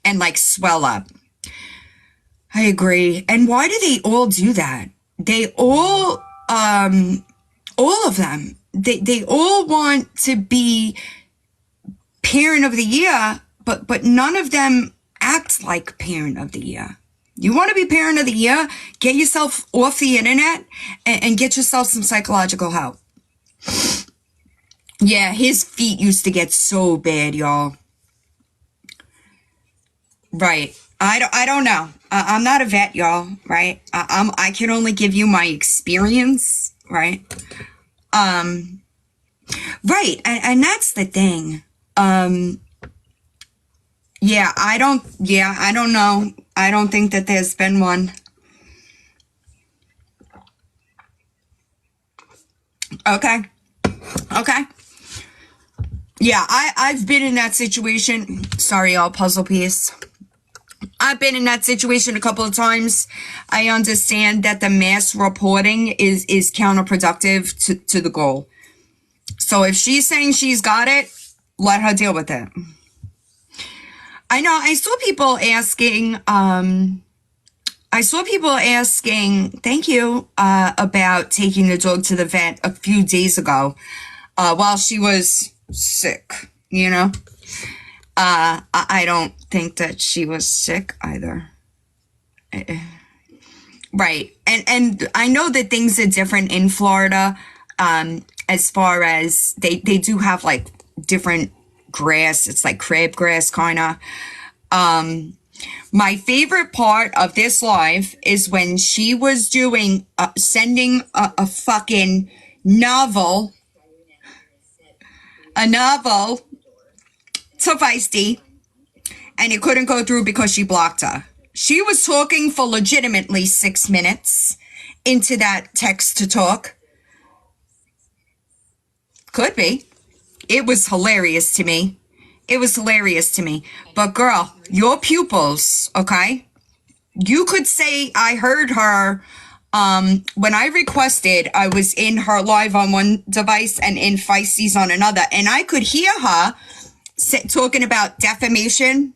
and like swell up. I agree. And why do they all do that? They all of them, they all want to be parent of the year, but none of them act like parent of the year. You want to be parent of the year? Get yourself off the internet and get yourself some psychological help. Yeah, his feet used to get so bad, y'all. Right. I don't know. I'm not a vet, y'all. Right. I can only give you my experience. Right. Right. And that's the thing. Yeah, I don't know. I don't think that there's been one. Okay. Yeah, I've been in that situation. Sorry, y'all, puzzle piece. I've been in that situation a couple of times. I understand that the mass reporting is counterproductive to the goal. So if she's saying she's got it, let her deal with it. I know, I saw people asking, thank you, about taking the dog to the vet a few days ago, while she was sick, you know? I don't think that she was sick either. Right. And I know that things are different in Florida, as far as they do have like different grass. It's like crabgrass kind of. My favorite part of this live is when she was doing, sending a fucking novel to Feisty, and it couldn't go through because she blocked her. She was talking for legitimately 6 minutes into that text to talk. Could be. It was hilarious to me. But girl, your pupils, okay? You could say I heard her when I requested. I was in her live on one device and in Feisty's on another, and I could hear her talking about defamation.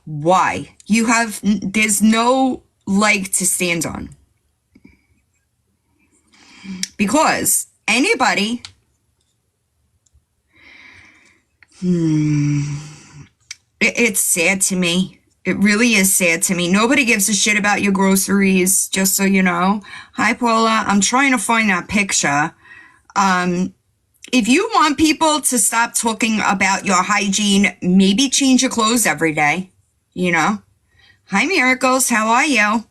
Why? There's no leg to stand on. Because anybody, it's sad to me. It really is sad to me. Nobody gives a shit about your groceries, just so you know. Hi, Paula. I'm trying to find that picture. If you want people to stop talking about your hygiene, maybe change your clothes every day, you know? Hi, Miracles. How are you?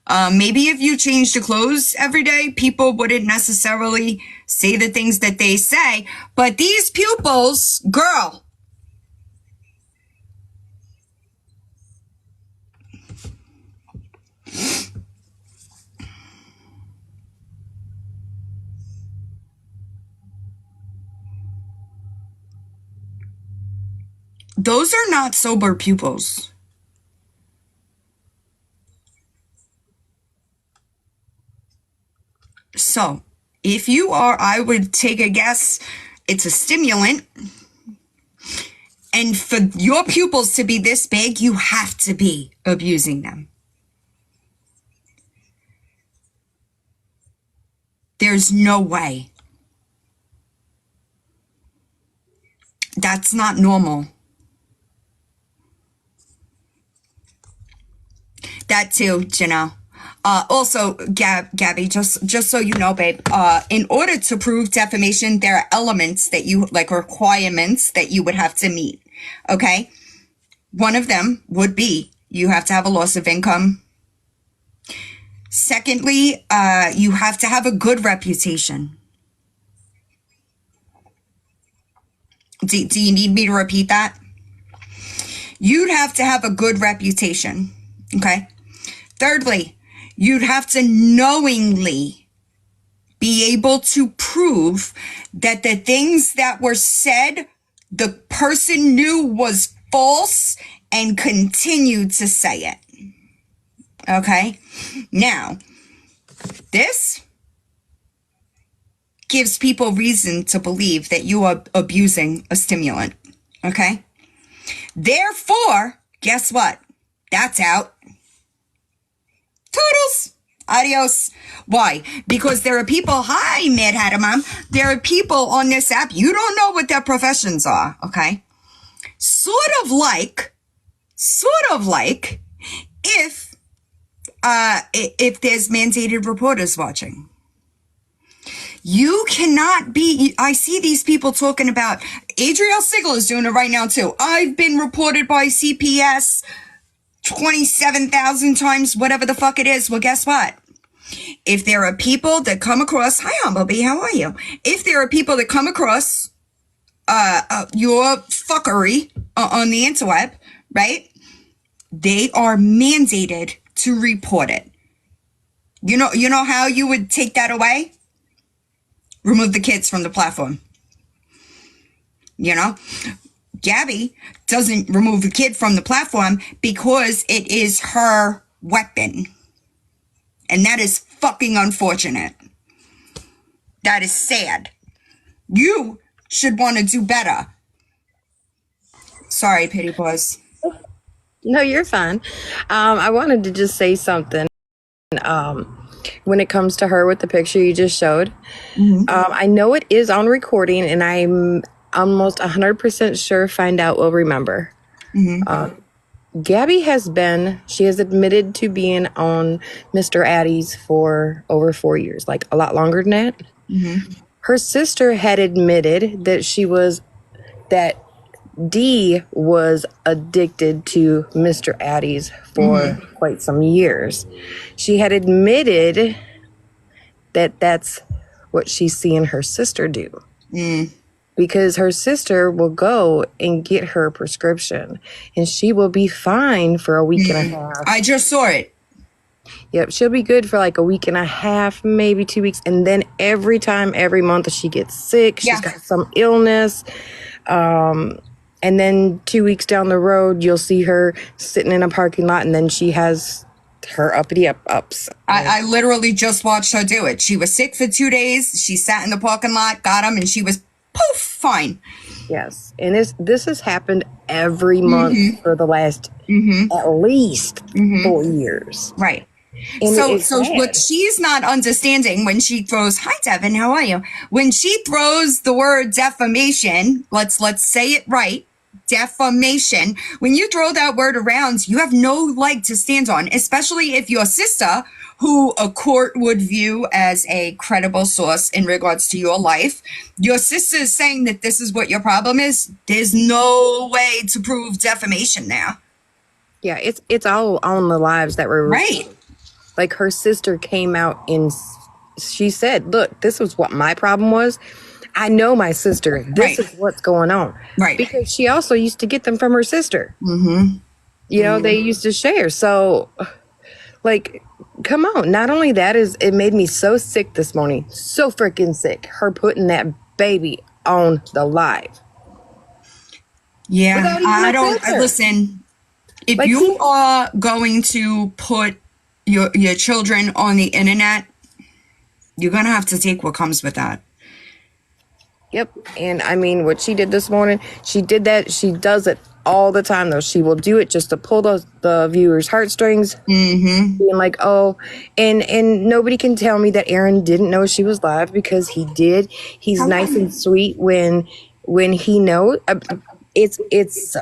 Maybe if you changed your clothes every day, people wouldn't necessarily say the things that they say. But these pupils, girl. Those are not sober pupils. So, if you are, I would take a guess, it's a stimulant. And for your pupils to be this big, you have to be abusing them. There's no way. That's not normal. That too, you know. Also, Gabby, just so you know, babe, in order to prove defamation, there are elements that you, like requirements that you would have to meet, okay? One of them would be you have to have a loss of income. Secondly, you have to have a good reputation. Do you need me to repeat that? You'd have to have a good reputation, okay? Thirdly, you'd have to knowingly be able to prove that the things that were said, the person knew was false and continued to say it. Okay? Now, this gives people reason to believe that you are abusing a stimulant. Okay? Therefore, guess what? That's out. Toodles. Adios. Why? Because there are people, hi, Mad Hatter Mom. There are people on this app, you don't know what their professions are, okay? Sort of like sort of like if there's mandated reporters watching. You cannot be, I see these people talking about, Adriel Siegel is doing it right now too. I've been reported by CPS 27,000 times, whatever the fuck it is. Well, guess what? If there are people that come across, hi Humblebee, how are you? If there are people that come across your fuckery on the interweb, right? They are mandated to report it. You know how you would take that away? Remove the kids from the platform. You know? Gabby doesn't remove the kid from the platform because it is her weapon. And that is fucking unfortunate. That is sad. You should want to do better. Sorry, Pity Paws. No, you're fine. I wanted to just say something. When it comes to her with the picture you just showed, I know it is on recording, and I'm almost 100% sure Find Out will remember. Gabby has admitted to being on Mr. Addie's for over 4 years, like a lot longer than that. Her sister had admitted that Dee was addicted to Mr. Addie's for quite some years. She had admitted that that's what she's seeing her sister do. Because her sister will go and get her prescription, and she will be fine for a week and a half. I just saw it. Yep, she'll be good for like a week and a half, maybe 2 weeks. And then every month she gets sick, she's got some illness. And then 2 weeks down the road, you'll see her sitting in a parking lot, and then she has her uppity ups. I literally just watched her do it. She was sick for 2 days. She sat in the parking lot, got him, and she was poof, fine. Yes. And this has happened every month for the last at least 4 years. Right. And So what she's not understanding when she throws, hi Devin, how are you? When she throws the word defamation, let's say it right, defamation. When you throw that word around, you have no leg to stand on, especially if your sister, who a court would view as a credible source in regards to your life, your sister is saying that this is what your problem is. There's no way to prove defamation now. Yeah, it's all on the lives that were right. Like her sister came out and she said, look, this was what my problem was. I know my sister. This is what's going on. Right. Because she also used to get them from her sister. You know, they used to share. So, like, come on. Not only that, it made me so sick this morning. So freaking sick. Her putting that baby on the live. Yeah. I don't, listen, if like, you are going to put your children on the internet, you're going to have to take what comes with that. Yep. And I mean, what she did this morning, she did that. She does it all the time, though. She will do it just to pull the viewers' heartstrings. Being like, oh, and nobody can tell me that Aaron didn't know she was live, because he did. He's nice and sweet when he knows. It's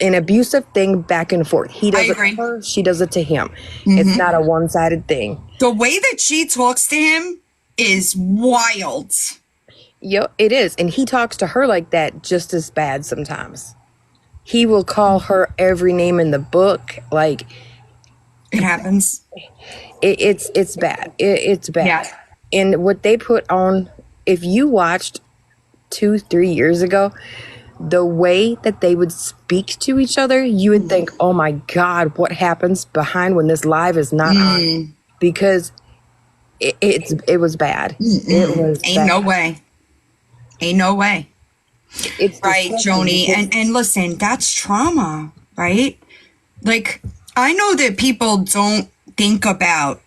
an abusive thing back and forth. He does it to her, she does it to him. It's not a one-sided thing. The way that she talks to him is wild. Yep, it is. And he talks to her like that just as bad sometimes. He will call her every name in the book. Like, it happens. It's bad. It's bad. Yeah. And what they put on, if you watched 2-3 years ago, the way that they would speak to each other, you would think, oh my God, what happens behind when this live is not on? Because it was bad. It was Ain't bad. no way. Ain't no way. It's right, Joni. And listen, that's trauma, right? Like, I know that people don't think about,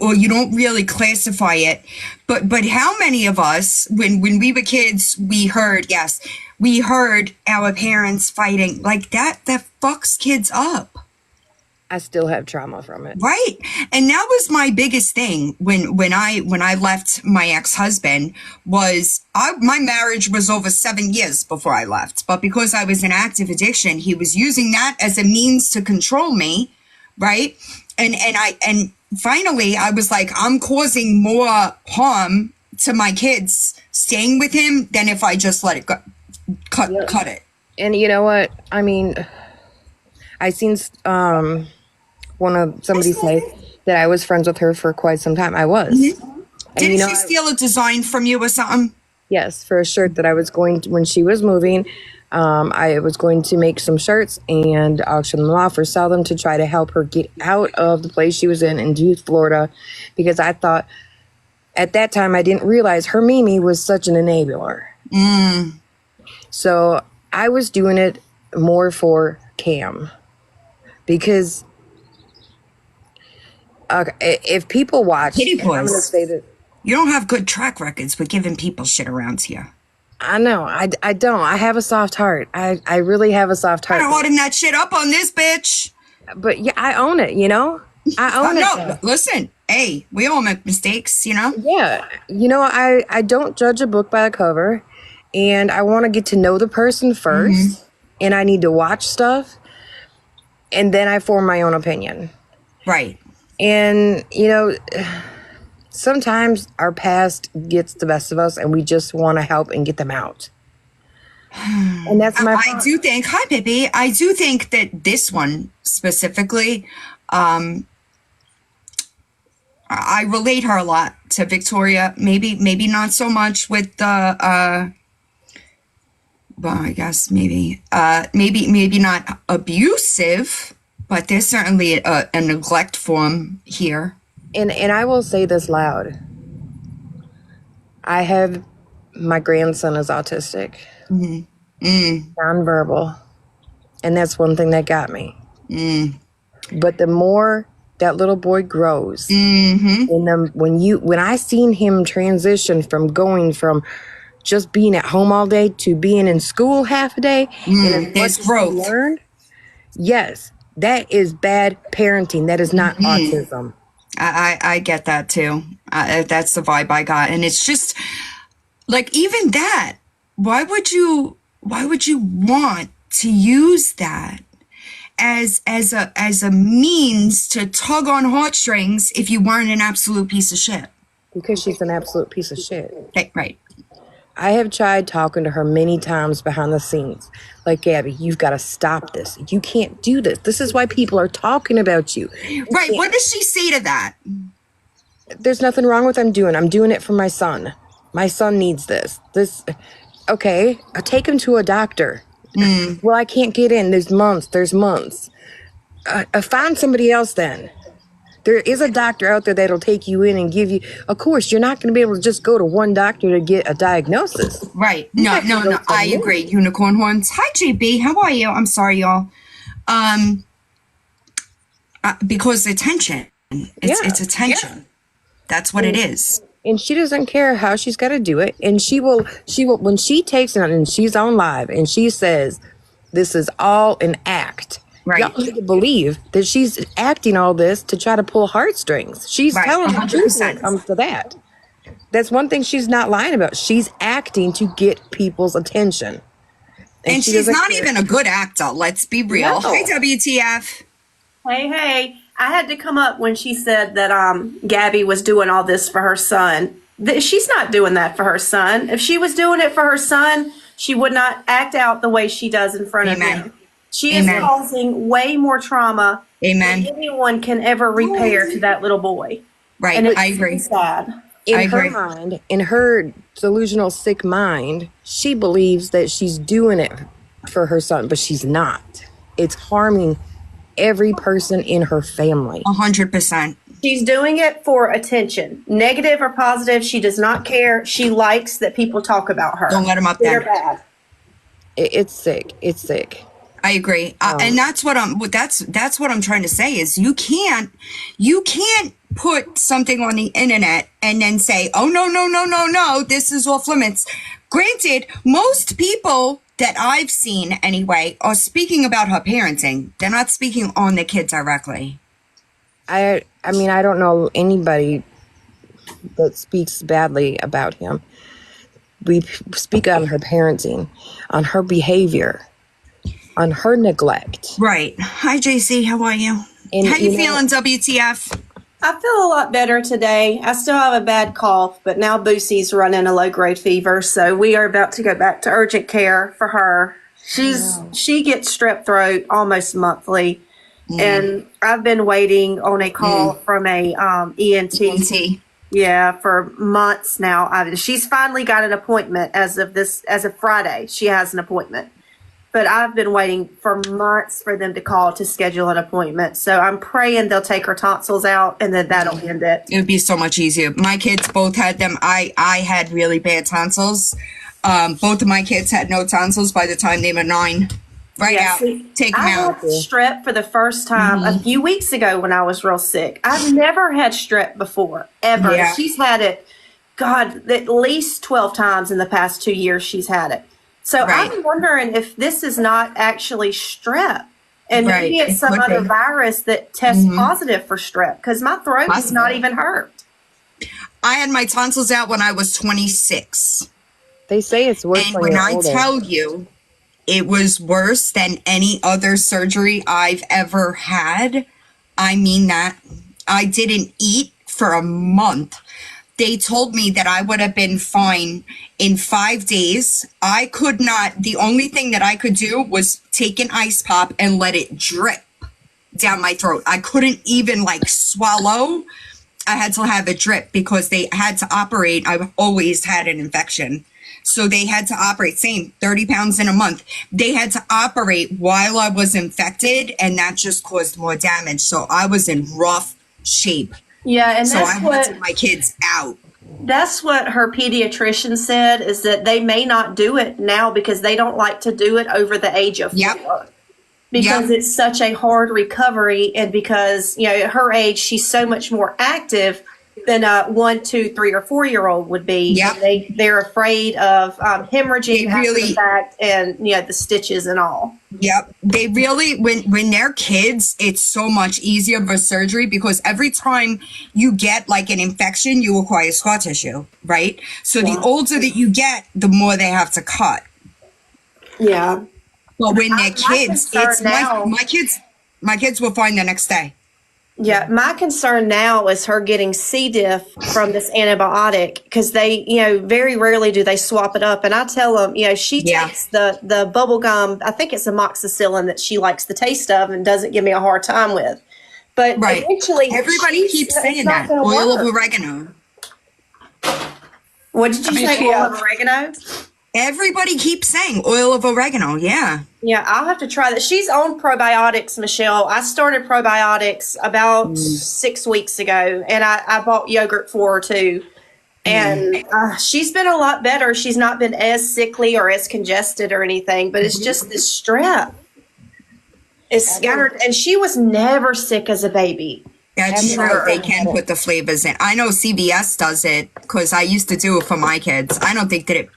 or you don't really classify it, but how many of us, when we were kids, we heard our parents fighting like that fucks kids up. I still have trauma from it. Right. And that was my biggest thing when I left my ex-husband was my marriage was over 7 years before I left. But because I was in active addiction, he was using that as a means to control me. Right. And finally I was like, I'm causing more harm to my kids staying with him than if I just let it go, cut it. And you know what? I mean, I seen somebody say that I was friends with her for quite some time. I was. Mm-hmm. Didn't she steal a design from you or something? Yes, for a shirt that I was going to, when she was moving, I was going to make some shirts and auction them off or sell them to try to help her get out of the place she was in Duluth, Florida, because I thought at that time I didn't realize her Mimi was such an enabler. So I was doing it more for Cam because if people watch, Kitty I'm going to boys. say that You don't have good track records with giving people shit around here. I know. I don't. I have a soft heart. I really have a soft heart. I'm holding that shit up on this bitch. But yeah, I own it, you know? I own it. No, listen. Hey, we all make mistakes, you know? Yeah. You know, I don't judge a book by the cover. And I want to get to know the person first. And I need to watch stuff. And then I form my own opinion. Right. And, you know, sometimes our past gets the best of us and we just want to help and get them out. And that's my I do think, hi, Pippi. I do think that this one specifically, I relate her a lot to Victoria. Maybe not so much with the, well, I guess maybe not abusive, but there's certainly a neglect form here. And I will say this loud. I have, my grandson is autistic. Nonverbal. And that's one thing that got me. But the more that little boy grows, and when I seen him transition from going from just being at home all day to being in school half a day, and there's growth. Learned, yes, that is bad parenting. That is not autism. I get that too. That's the vibe I got. And it's just like, even that, why would you want to use that as a means to tug on heartstrings if you weren't an absolute piece of shit? Because she's an absolute piece of shit. Right. I have tried talking to her many times behind the scenes. Like, Gabby, you've got to stop this. You can't do this. This is why people are talking about you. Right. What does she say to that? There's nothing wrong with I'm doing it for my son. My son needs this. Okay, I'll take him to a doctor. Well, I can't get in. There's months. Find somebody else then. There is a doctor out there that'll take you in and give you, of course, you're not going to be able to just go to one doctor to get a diagnosis. Right. No. I agree. Unicorn horns. Hi, JB. How are you? I'm sorry, y'all. Because attention. It's attention. Yeah. That's what it is. And she doesn't care how she's got to do it. And she will, when she takes it and she's on live and she says, this is all an act. Right. Y'all need to believe that she's acting all this to try to pull heartstrings. She's telling the truth when it comes to that. That's one thing she's not lying about. She's acting to get people's attention. And she's not even a good actor. Let's be real. No. Hey, WTF. Hey. I had to come up when she said that Gabby was doing all this for her son. She's not doing that for her son. If she was doing it for her son, she would not act out the way she does in front of him. She is causing way more trauma than anyone can ever repair to that little boy. Right, and I agree. Sad. In her mind, in her delusional, sick mind, she believes that she's doing it for her son, but she's not. It's harming every person in her family. 100%. She's doing it for attention. Negative or positive, she does not care. She likes that people talk about her. Don't let them up there. Bad. It's sick. It's sick. I agree. And that's what I'm trying to say is you can't put something on the internet and then say, oh, no, this is off limits. Granted, most people that I've seen anyway are speaking about her parenting. They're not speaking on the kid directly. I mean, I don't know anybody that speaks badly about him. We speak on her parenting, on her behavior, on her neglect. Right. Hi, JC. How are you? And, How you feeling, WTF? I feel a lot better today. I still have a bad cough, but now Boosie's running a low-grade fever, so we are about to go back to urgent care for her. She gets strep throat almost monthly, and I've been waiting on a call from a ENT. Yeah, for months now. She's finally got an appointment as of Friday. She has an appointment. But I've been waiting for months for them to call to schedule an appointment. So I'm praying they'll take her tonsils out and then that'll end it. It would be so much easier. My kids both had them. I had really bad tonsils. Both of my kids had no tonsils by the time they were 9. Right out. Take them out. I had strep for the first time a few weeks ago when I was real sick. I've never had strep before, ever. Yeah. She's had it, God, at least 12 times in the past 2 years she's had it. So Right. I'm wondering if this is not actually strep. And Right. maybe it's It some could other be. virus that tests positive for strep because my throat is Possible. not even hurt. I had my tonsils out when I was 26. They say it's worse And when when you're I older. tell you, it was worse than any other surgery I've ever had. I mean that. I didn't eat for a month. They told me that I would have been fine in 5 days. I could not, the only thing that I could do was take an ice pop and let it drip down my throat. I couldn't even like swallow. I had to have it drip because they had to operate. I've always had an infection. So they had to operate, same, 30 pounds in a month. They had to operate while I was infected, and that just caused more damage. So I was in rough shape. Yeah, and So I wanted my kids out. that's what her pediatrician said, is that they may not do it now because they don't like to do it over the age of 4. Yep. Because Yep. it's such a hard recovery, and because, you know, at her age, she's so much more active than a 1, 2, 3, or 4-year-old would be. Yep. They're afraid of hemorrhaging They after really- the fact, and you know, the stitches and all. Yep. They really, when they're kids, it's so much easier for surgery because every time you get like an infection, you acquire scar tissue, right? So the older that you get, the more they have to cut. Yeah. But when they're My kids, concern it's now- my kids will find the next day. Yeah, my concern now is her getting C. diff from this antibiotic, because they, you know, very rarely do they swap it up. And I tell them, you know, she Yeah. takes the bubble gum. I think it's amoxicillin that she likes the taste of and doesn't give me a hard time with. But Right. eventually, Everybody keeps it's saying not that. gonna Oil of work. oregano. What did you say? Oil of oregano? Everybody keeps saying oil of oregano. Yeah. Yeah, I'll have to try that. She's on probiotics, Michelle. I started probiotics about 6 weeks ago, and I bought yogurt for her too. And she's been a lot better. She's not been as sickly or as congested or anything, but it's just this strep. It's scattered, and she was never sick as a baby. That's true. They can put the flavors in. I know CVS does it because I used to do it for my kids. I don't think that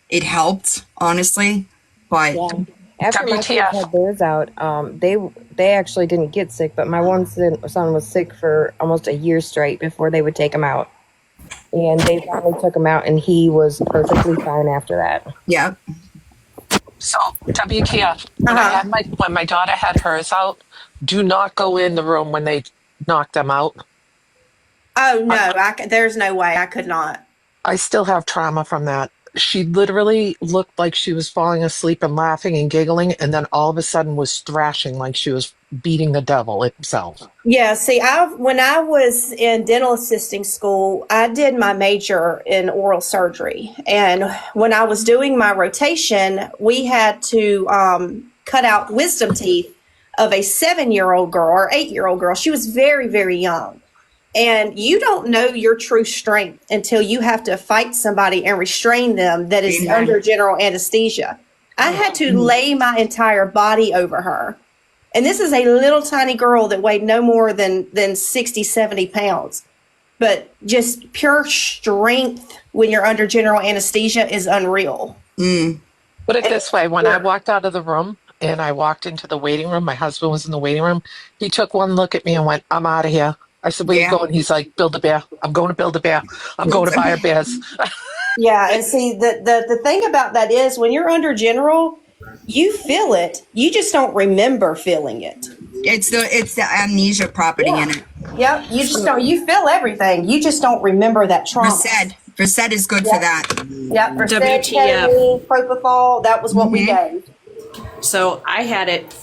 it helped, honestly, but After my kids had theirs out, they actually didn't get sick, but my one son was sick for almost a year straight before they would take him out. And they finally took him out, and he was perfectly fine after that. yeah. So, WTF, when my daughter had hers out, do not go in the room when they knock them out. Oh no, there's no way I could not. I still have trauma from that. She literally looked like she was falling asleep and laughing and giggling, and then all of a sudden was thrashing like she was beating the devil itself. Yeah, see, when I was in dental assisting school, I did my major in oral surgery. And when I was doing my rotation, we had to cut out wisdom teeth of a 7-year-old girl or 8-year-old girl. She was very, very young. And you don't know your true strength until you have to fight somebody and restrain them that is under general anesthesia. I had to lay my entire body over her. And this is a little tiny girl that weighed no more than 60, 70 pounds. But just pure strength when you're under general anesthesia is unreal. Put it this way, when I walked out of the room and I walked into the waiting room, my husband was in the waiting room. He took one look at me and went, I'm out of here. I said, where you Yeah. going? He's like, Build a bear. I'm going to build a bear. I'm going to buy a bears. Yeah, and see the thing about that is when you're under general, you feel it. You just don't remember feeling it. It's the amnesia property in it. Yep, you just don't. You feel everything. You just don't remember that trauma. Versed is good for that. Yep, Versed, WTF. ketamine, propofol. That was what we gave. So I had it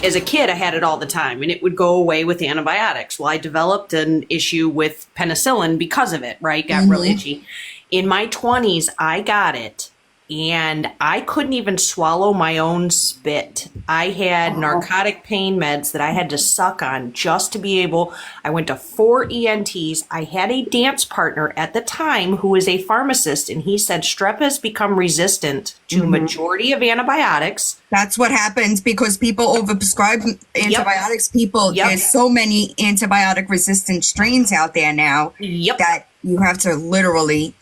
as a kid, I had it all the time and it would go away with antibiotics. Well, I developed an issue with penicillin because of it, right? Got really itchy. In my 20s, I got it and I couldn't even swallow my own spit. I had narcotic pain meds that I had to suck on just to be able. I went to 4 ENTs. I had a dance partner at the time who was a pharmacist, and he said strep has become resistant to majority of antibiotics. That's what happens because people overprescribe antibiotics. There's so many antibiotic resistant strains out there now that you have to literally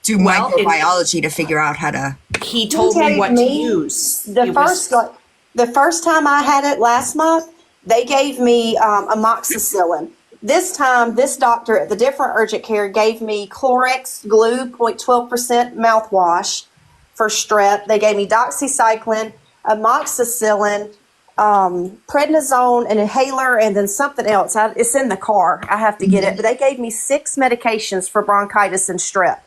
do microbiology to figure out how to. He told me what to use. The first time I had it last month, they gave me amoxicillin. This time, this doctor at the different urgent care gave me Clorox Glue 0.12% mouthwash for strep. They gave me doxycycline, amoxicillin, prednisone, an inhaler, and then something else. It's in the car. I have to get it. But they gave me 6 medications for bronchitis and strep.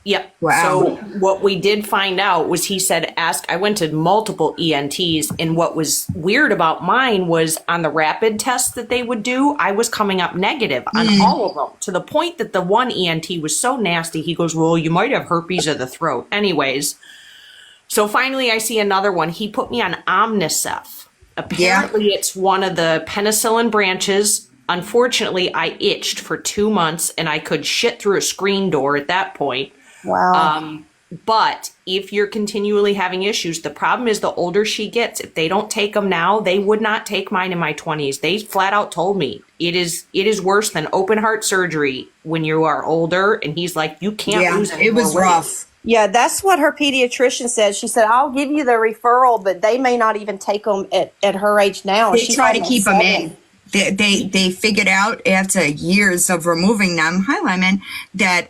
Yep. Wow. So what we did find out was he said, I went to multiple ENTs, and what was weird about mine was on the rapid tests that they would do, I was coming up negative on all of them, to the point that the one ENT was so nasty. He goes, well, you might have herpes of the throat. Anyways, so finally I see another one. He put me on Omnicef. Apparently it's one of the penicillin branches. Unfortunately, I itched for 2 months and I could shit through a screen door at that point. Wow. But if you're continually having issues, the problem is the older she gets, if they don't take them now, they would not take mine in my 20s. They flat out told me it is worse than open heart surgery when you are older. And he's like, you can't lose any it was more weight. rough. Yeah, that's what her pediatrician said. She said, I'll give you the referral, but they may not even take them at her age now. They try to keep them in. They figured out after years of removing them, hi Lemon, that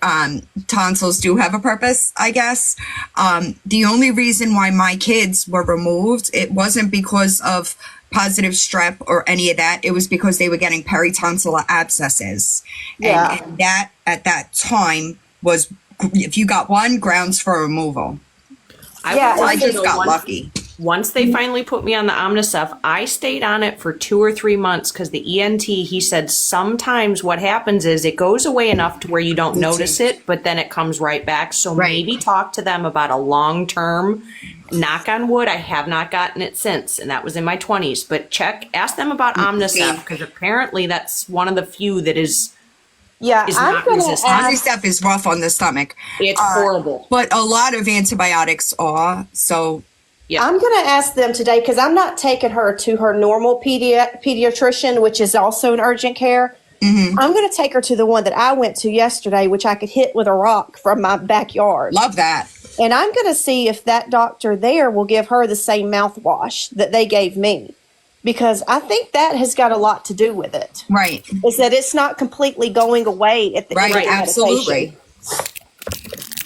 tonsils do have a purpose, I guess. The only reason why my kids were removed, it wasn't because of positive strep or any of that. It was because they were getting peritonsillar abscesses. Yeah. And that at that time was, if you got one, grounds for removal. I just got lucky. Once they finally put me on the Omnicef, I stayed on it for 2 or 3 months because the ENT, he said sometimes what happens is it goes away enough to where you don't notice it, but then it comes right back. So maybe talk to them about a long-term, knock on wood, I have not gotten it since, and that was in my 20s. But ask them about Omnicef because apparently that's one of the few that is not resistant. Omnicef is rough on the stomach. It's horrible. But a lot of antibiotics are, so... Yeah. I'm going to ask them today because I'm not taking her to her normal pediatrician, which is also an urgent care. I'm going to take her to the one that I went to yesterday, which I could hit with a rock from my backyard. Love that. And I'm going to see if that doctor there will give her the same mouthwash that they gave me. Because I think that has got a lot to do with it. Right. Is that it's not completely going away at the end of the absolutely. medication.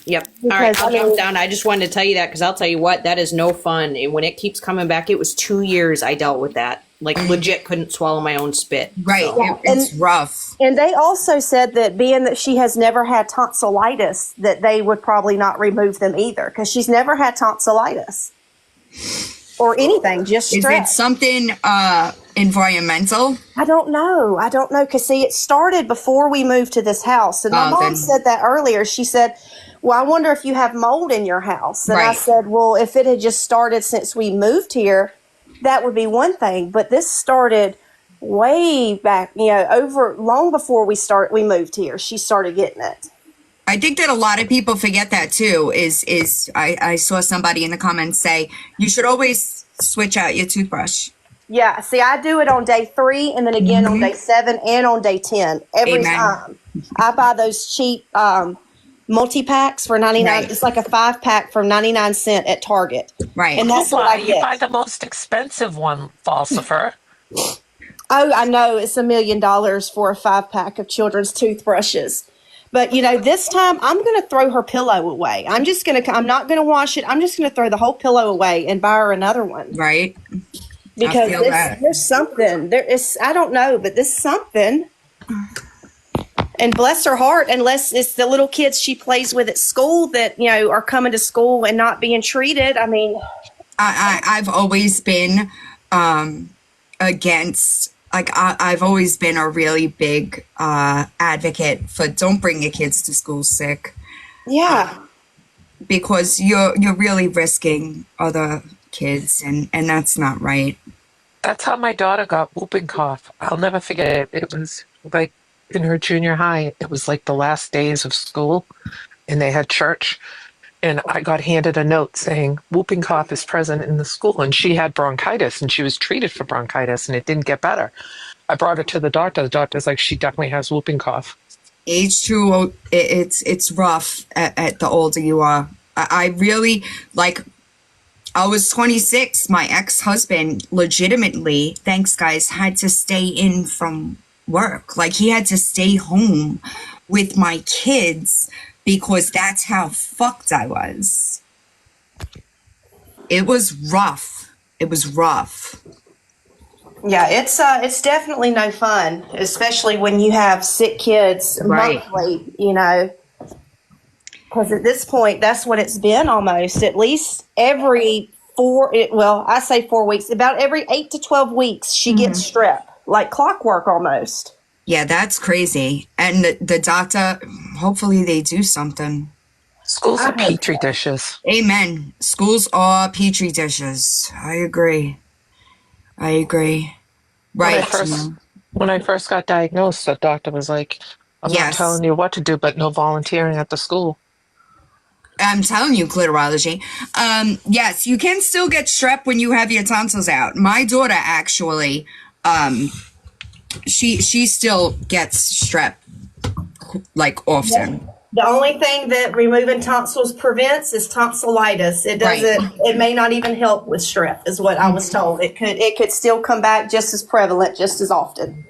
Yep. All right, I'll jump down. I just wanted to tell you that because I'll tell you what, that is no fun. And when it keeps coming back, it was 2 years I dealt with that. Like legit couldn't swallow my own spit. Right. So. It's rough. And they also said that being that she has never had tonsillitis, that they would probably not remove them either because she's never had tonsillitis or anything, just strep. Is it something environmental? I don't know. Because see, it started before we moved to this house. And my mom said that earlier. She said, well, I wonder if you have mold in your house. And I said, well, if it had just started since we moved here, that would be one thing. But this started way back, long before we moved here. She started getting it. I think that a lot of people forget that too, I saw somebody in the comments say, you should always switch out your toothbrush. Yeah. See, I do it on day 3 and then again on day 7 and on day 10 every time. I buy those cheap, multi-packs for 99. Right. It's like a 5-pack for 99 cents at Target. Right. And that's what Why I you buy get. the most expensive one, Falsifer? Oh, I know it's $1 million for a 5-pack of children's toothbrushes. But this time I'm going to throw her pillow away. I'm not going to wash it. I'm just going to throw the whole pillow away and buy her another one. Right. Because feel that. there's something. There is, I don't know, but there's something. And bless her heart, unless it's the little kids she plays with at school that, are coming to school and not being treated. I mean, I've always been against, like, I've always been a really big advocate for don't bring your kids to school sick. yeah. Because you're really risking other kids, and that's not right. That's how my daughter got whooping cough. I'll never forget it. It was like in her junior high. It was like the last days of school, and they had church. And I got handed a note saying whooping cough is present in the school. And she had bronchitis, and she was treated for bronchitis, and it didn't get better. I brought her to the doctor. The doctor's like, she definitely has whooping cough. Age 2, it's rough at the older you are. I really, like, I was 26. My ex-husband legitimately, thanks guys, had to stay in from work. Like, he had to stay home with my kids because that's how fucked I was. It was rough. It was rough. Yeah, it's definitely no fun, especially when you have sick kids Right. monthly, because at this point, that's what it's been almost. At least every I say 4 weeks, about every 8 to 12 weeks, she gets strep, like clockwork almost. Yeah, that's crazy. And the doctor, hopefully they do something. Schools are petri dishes. Amen. Schools are petri dishes. I agree. Right. When I first got diagnosed, the doctor was like, I'm not Yes. telling you what to do, but no volunteering at the school. I'm telling you, clitorology. Yes, you can still get strep when you have your tonsils out. My daughter actually, she still gets strep, like, often. The only thing that removing tonsils prevents is tonsillitis. It doesn't. It may not even help with strep, is what I was told. It could still come back just as prevalent, just as often.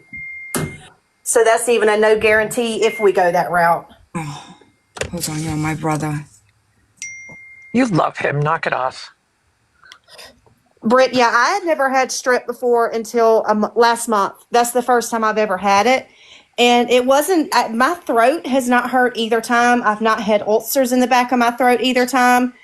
So that's even a no guarantee if we go that route. Hold on, you're my brother. You love him. Knock it off. Britt, yeah, I had never had strep before until last month. That's the first time I've ever had it. And it wasn't, my throat has not hurt either time. I've not had ulcers in the back of my throat either time.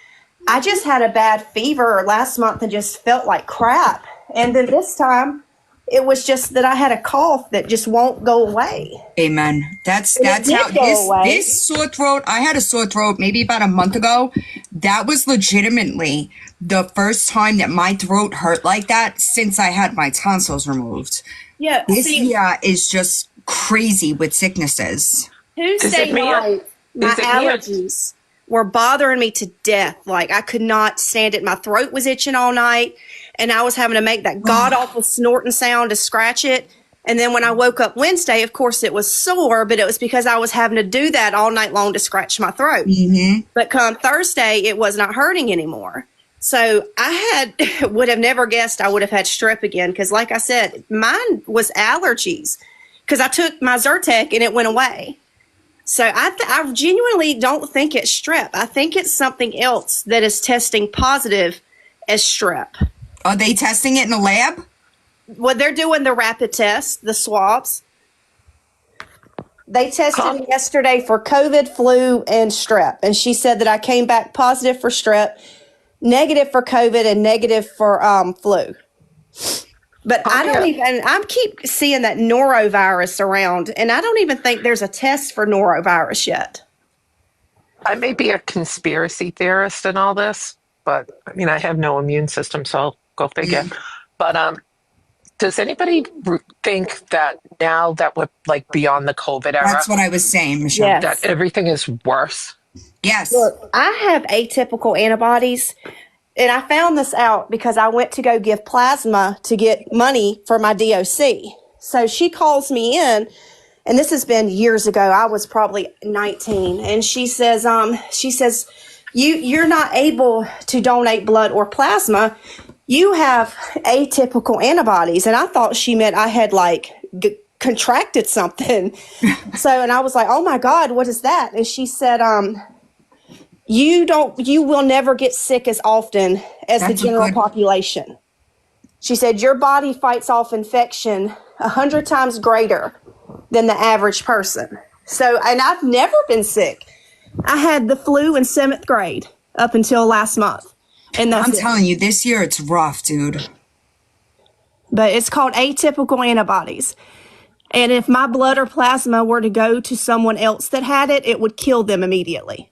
I just had a bad fever last month and just felt like crap. And then this time, it was just that I had a cough that just won't go away. Amen. That's did how go away. this sore throat. I had a sore throat maybe about a month ago. That was legitimately the first time that my throat hurt like that since I had my tonsils removed. Yeah, This year is just crazy with sicknesses. Tuesday night, my allergies were bothering me to death. Like, I could not stand it. My throat was itching all night, and I was having to make that god-awful snorting sound to scratch it. And then when I woke up Wednesday, of course, it was sore, but it was because I was having to do that all night long to scratch my throat. Mm-hmm. But come Thursday, it was not hurting anymore. So I would have never guessed I would have had strep again because, like I said, mine was allergies because I took my Zyrtec and it went away. So I genuinely don't think it's strep. I think it's something else that is testing positive as strep. Are they testing it in the lab? Well, they're doing the rapid test, the swabs. They tested me yesterday for COVID, flu, and strep. And she said that I came back positive for strep, negative for COVID, and negative for flu. But I keep seeing that norovirus around, and I don't even think there's a test for norovirus yet. I may be a conspiracy theorist in all this, but I mean, I have no immune system, so go figure. But does anybody think that now that we're like beyond the COVID era, That's what I was saying, Michelle. Yes. that everything is worse? Yes. Look, I have atypical antibodies, and I found this out because I went to go give plasma to get money for my DOC. So she calls me in, and this has been years ago. I was probably 19, and she says, you're not able to donate blood or plasma. You have atypical antibodies. And I thought she meant I had like contracted something. And I was like, oh my God, what is that? And she said, you will never get sick as often as the general population. She said, your body fights off infection 100 times greater than the average person. And I've never been sick. I had the flu in 7th grade up until last month. And I'm telling you, this year it's rough, dude. But it's called atypical antibodies. And if my blood or plasma were to go to someone else that had it, it would kill them immediately.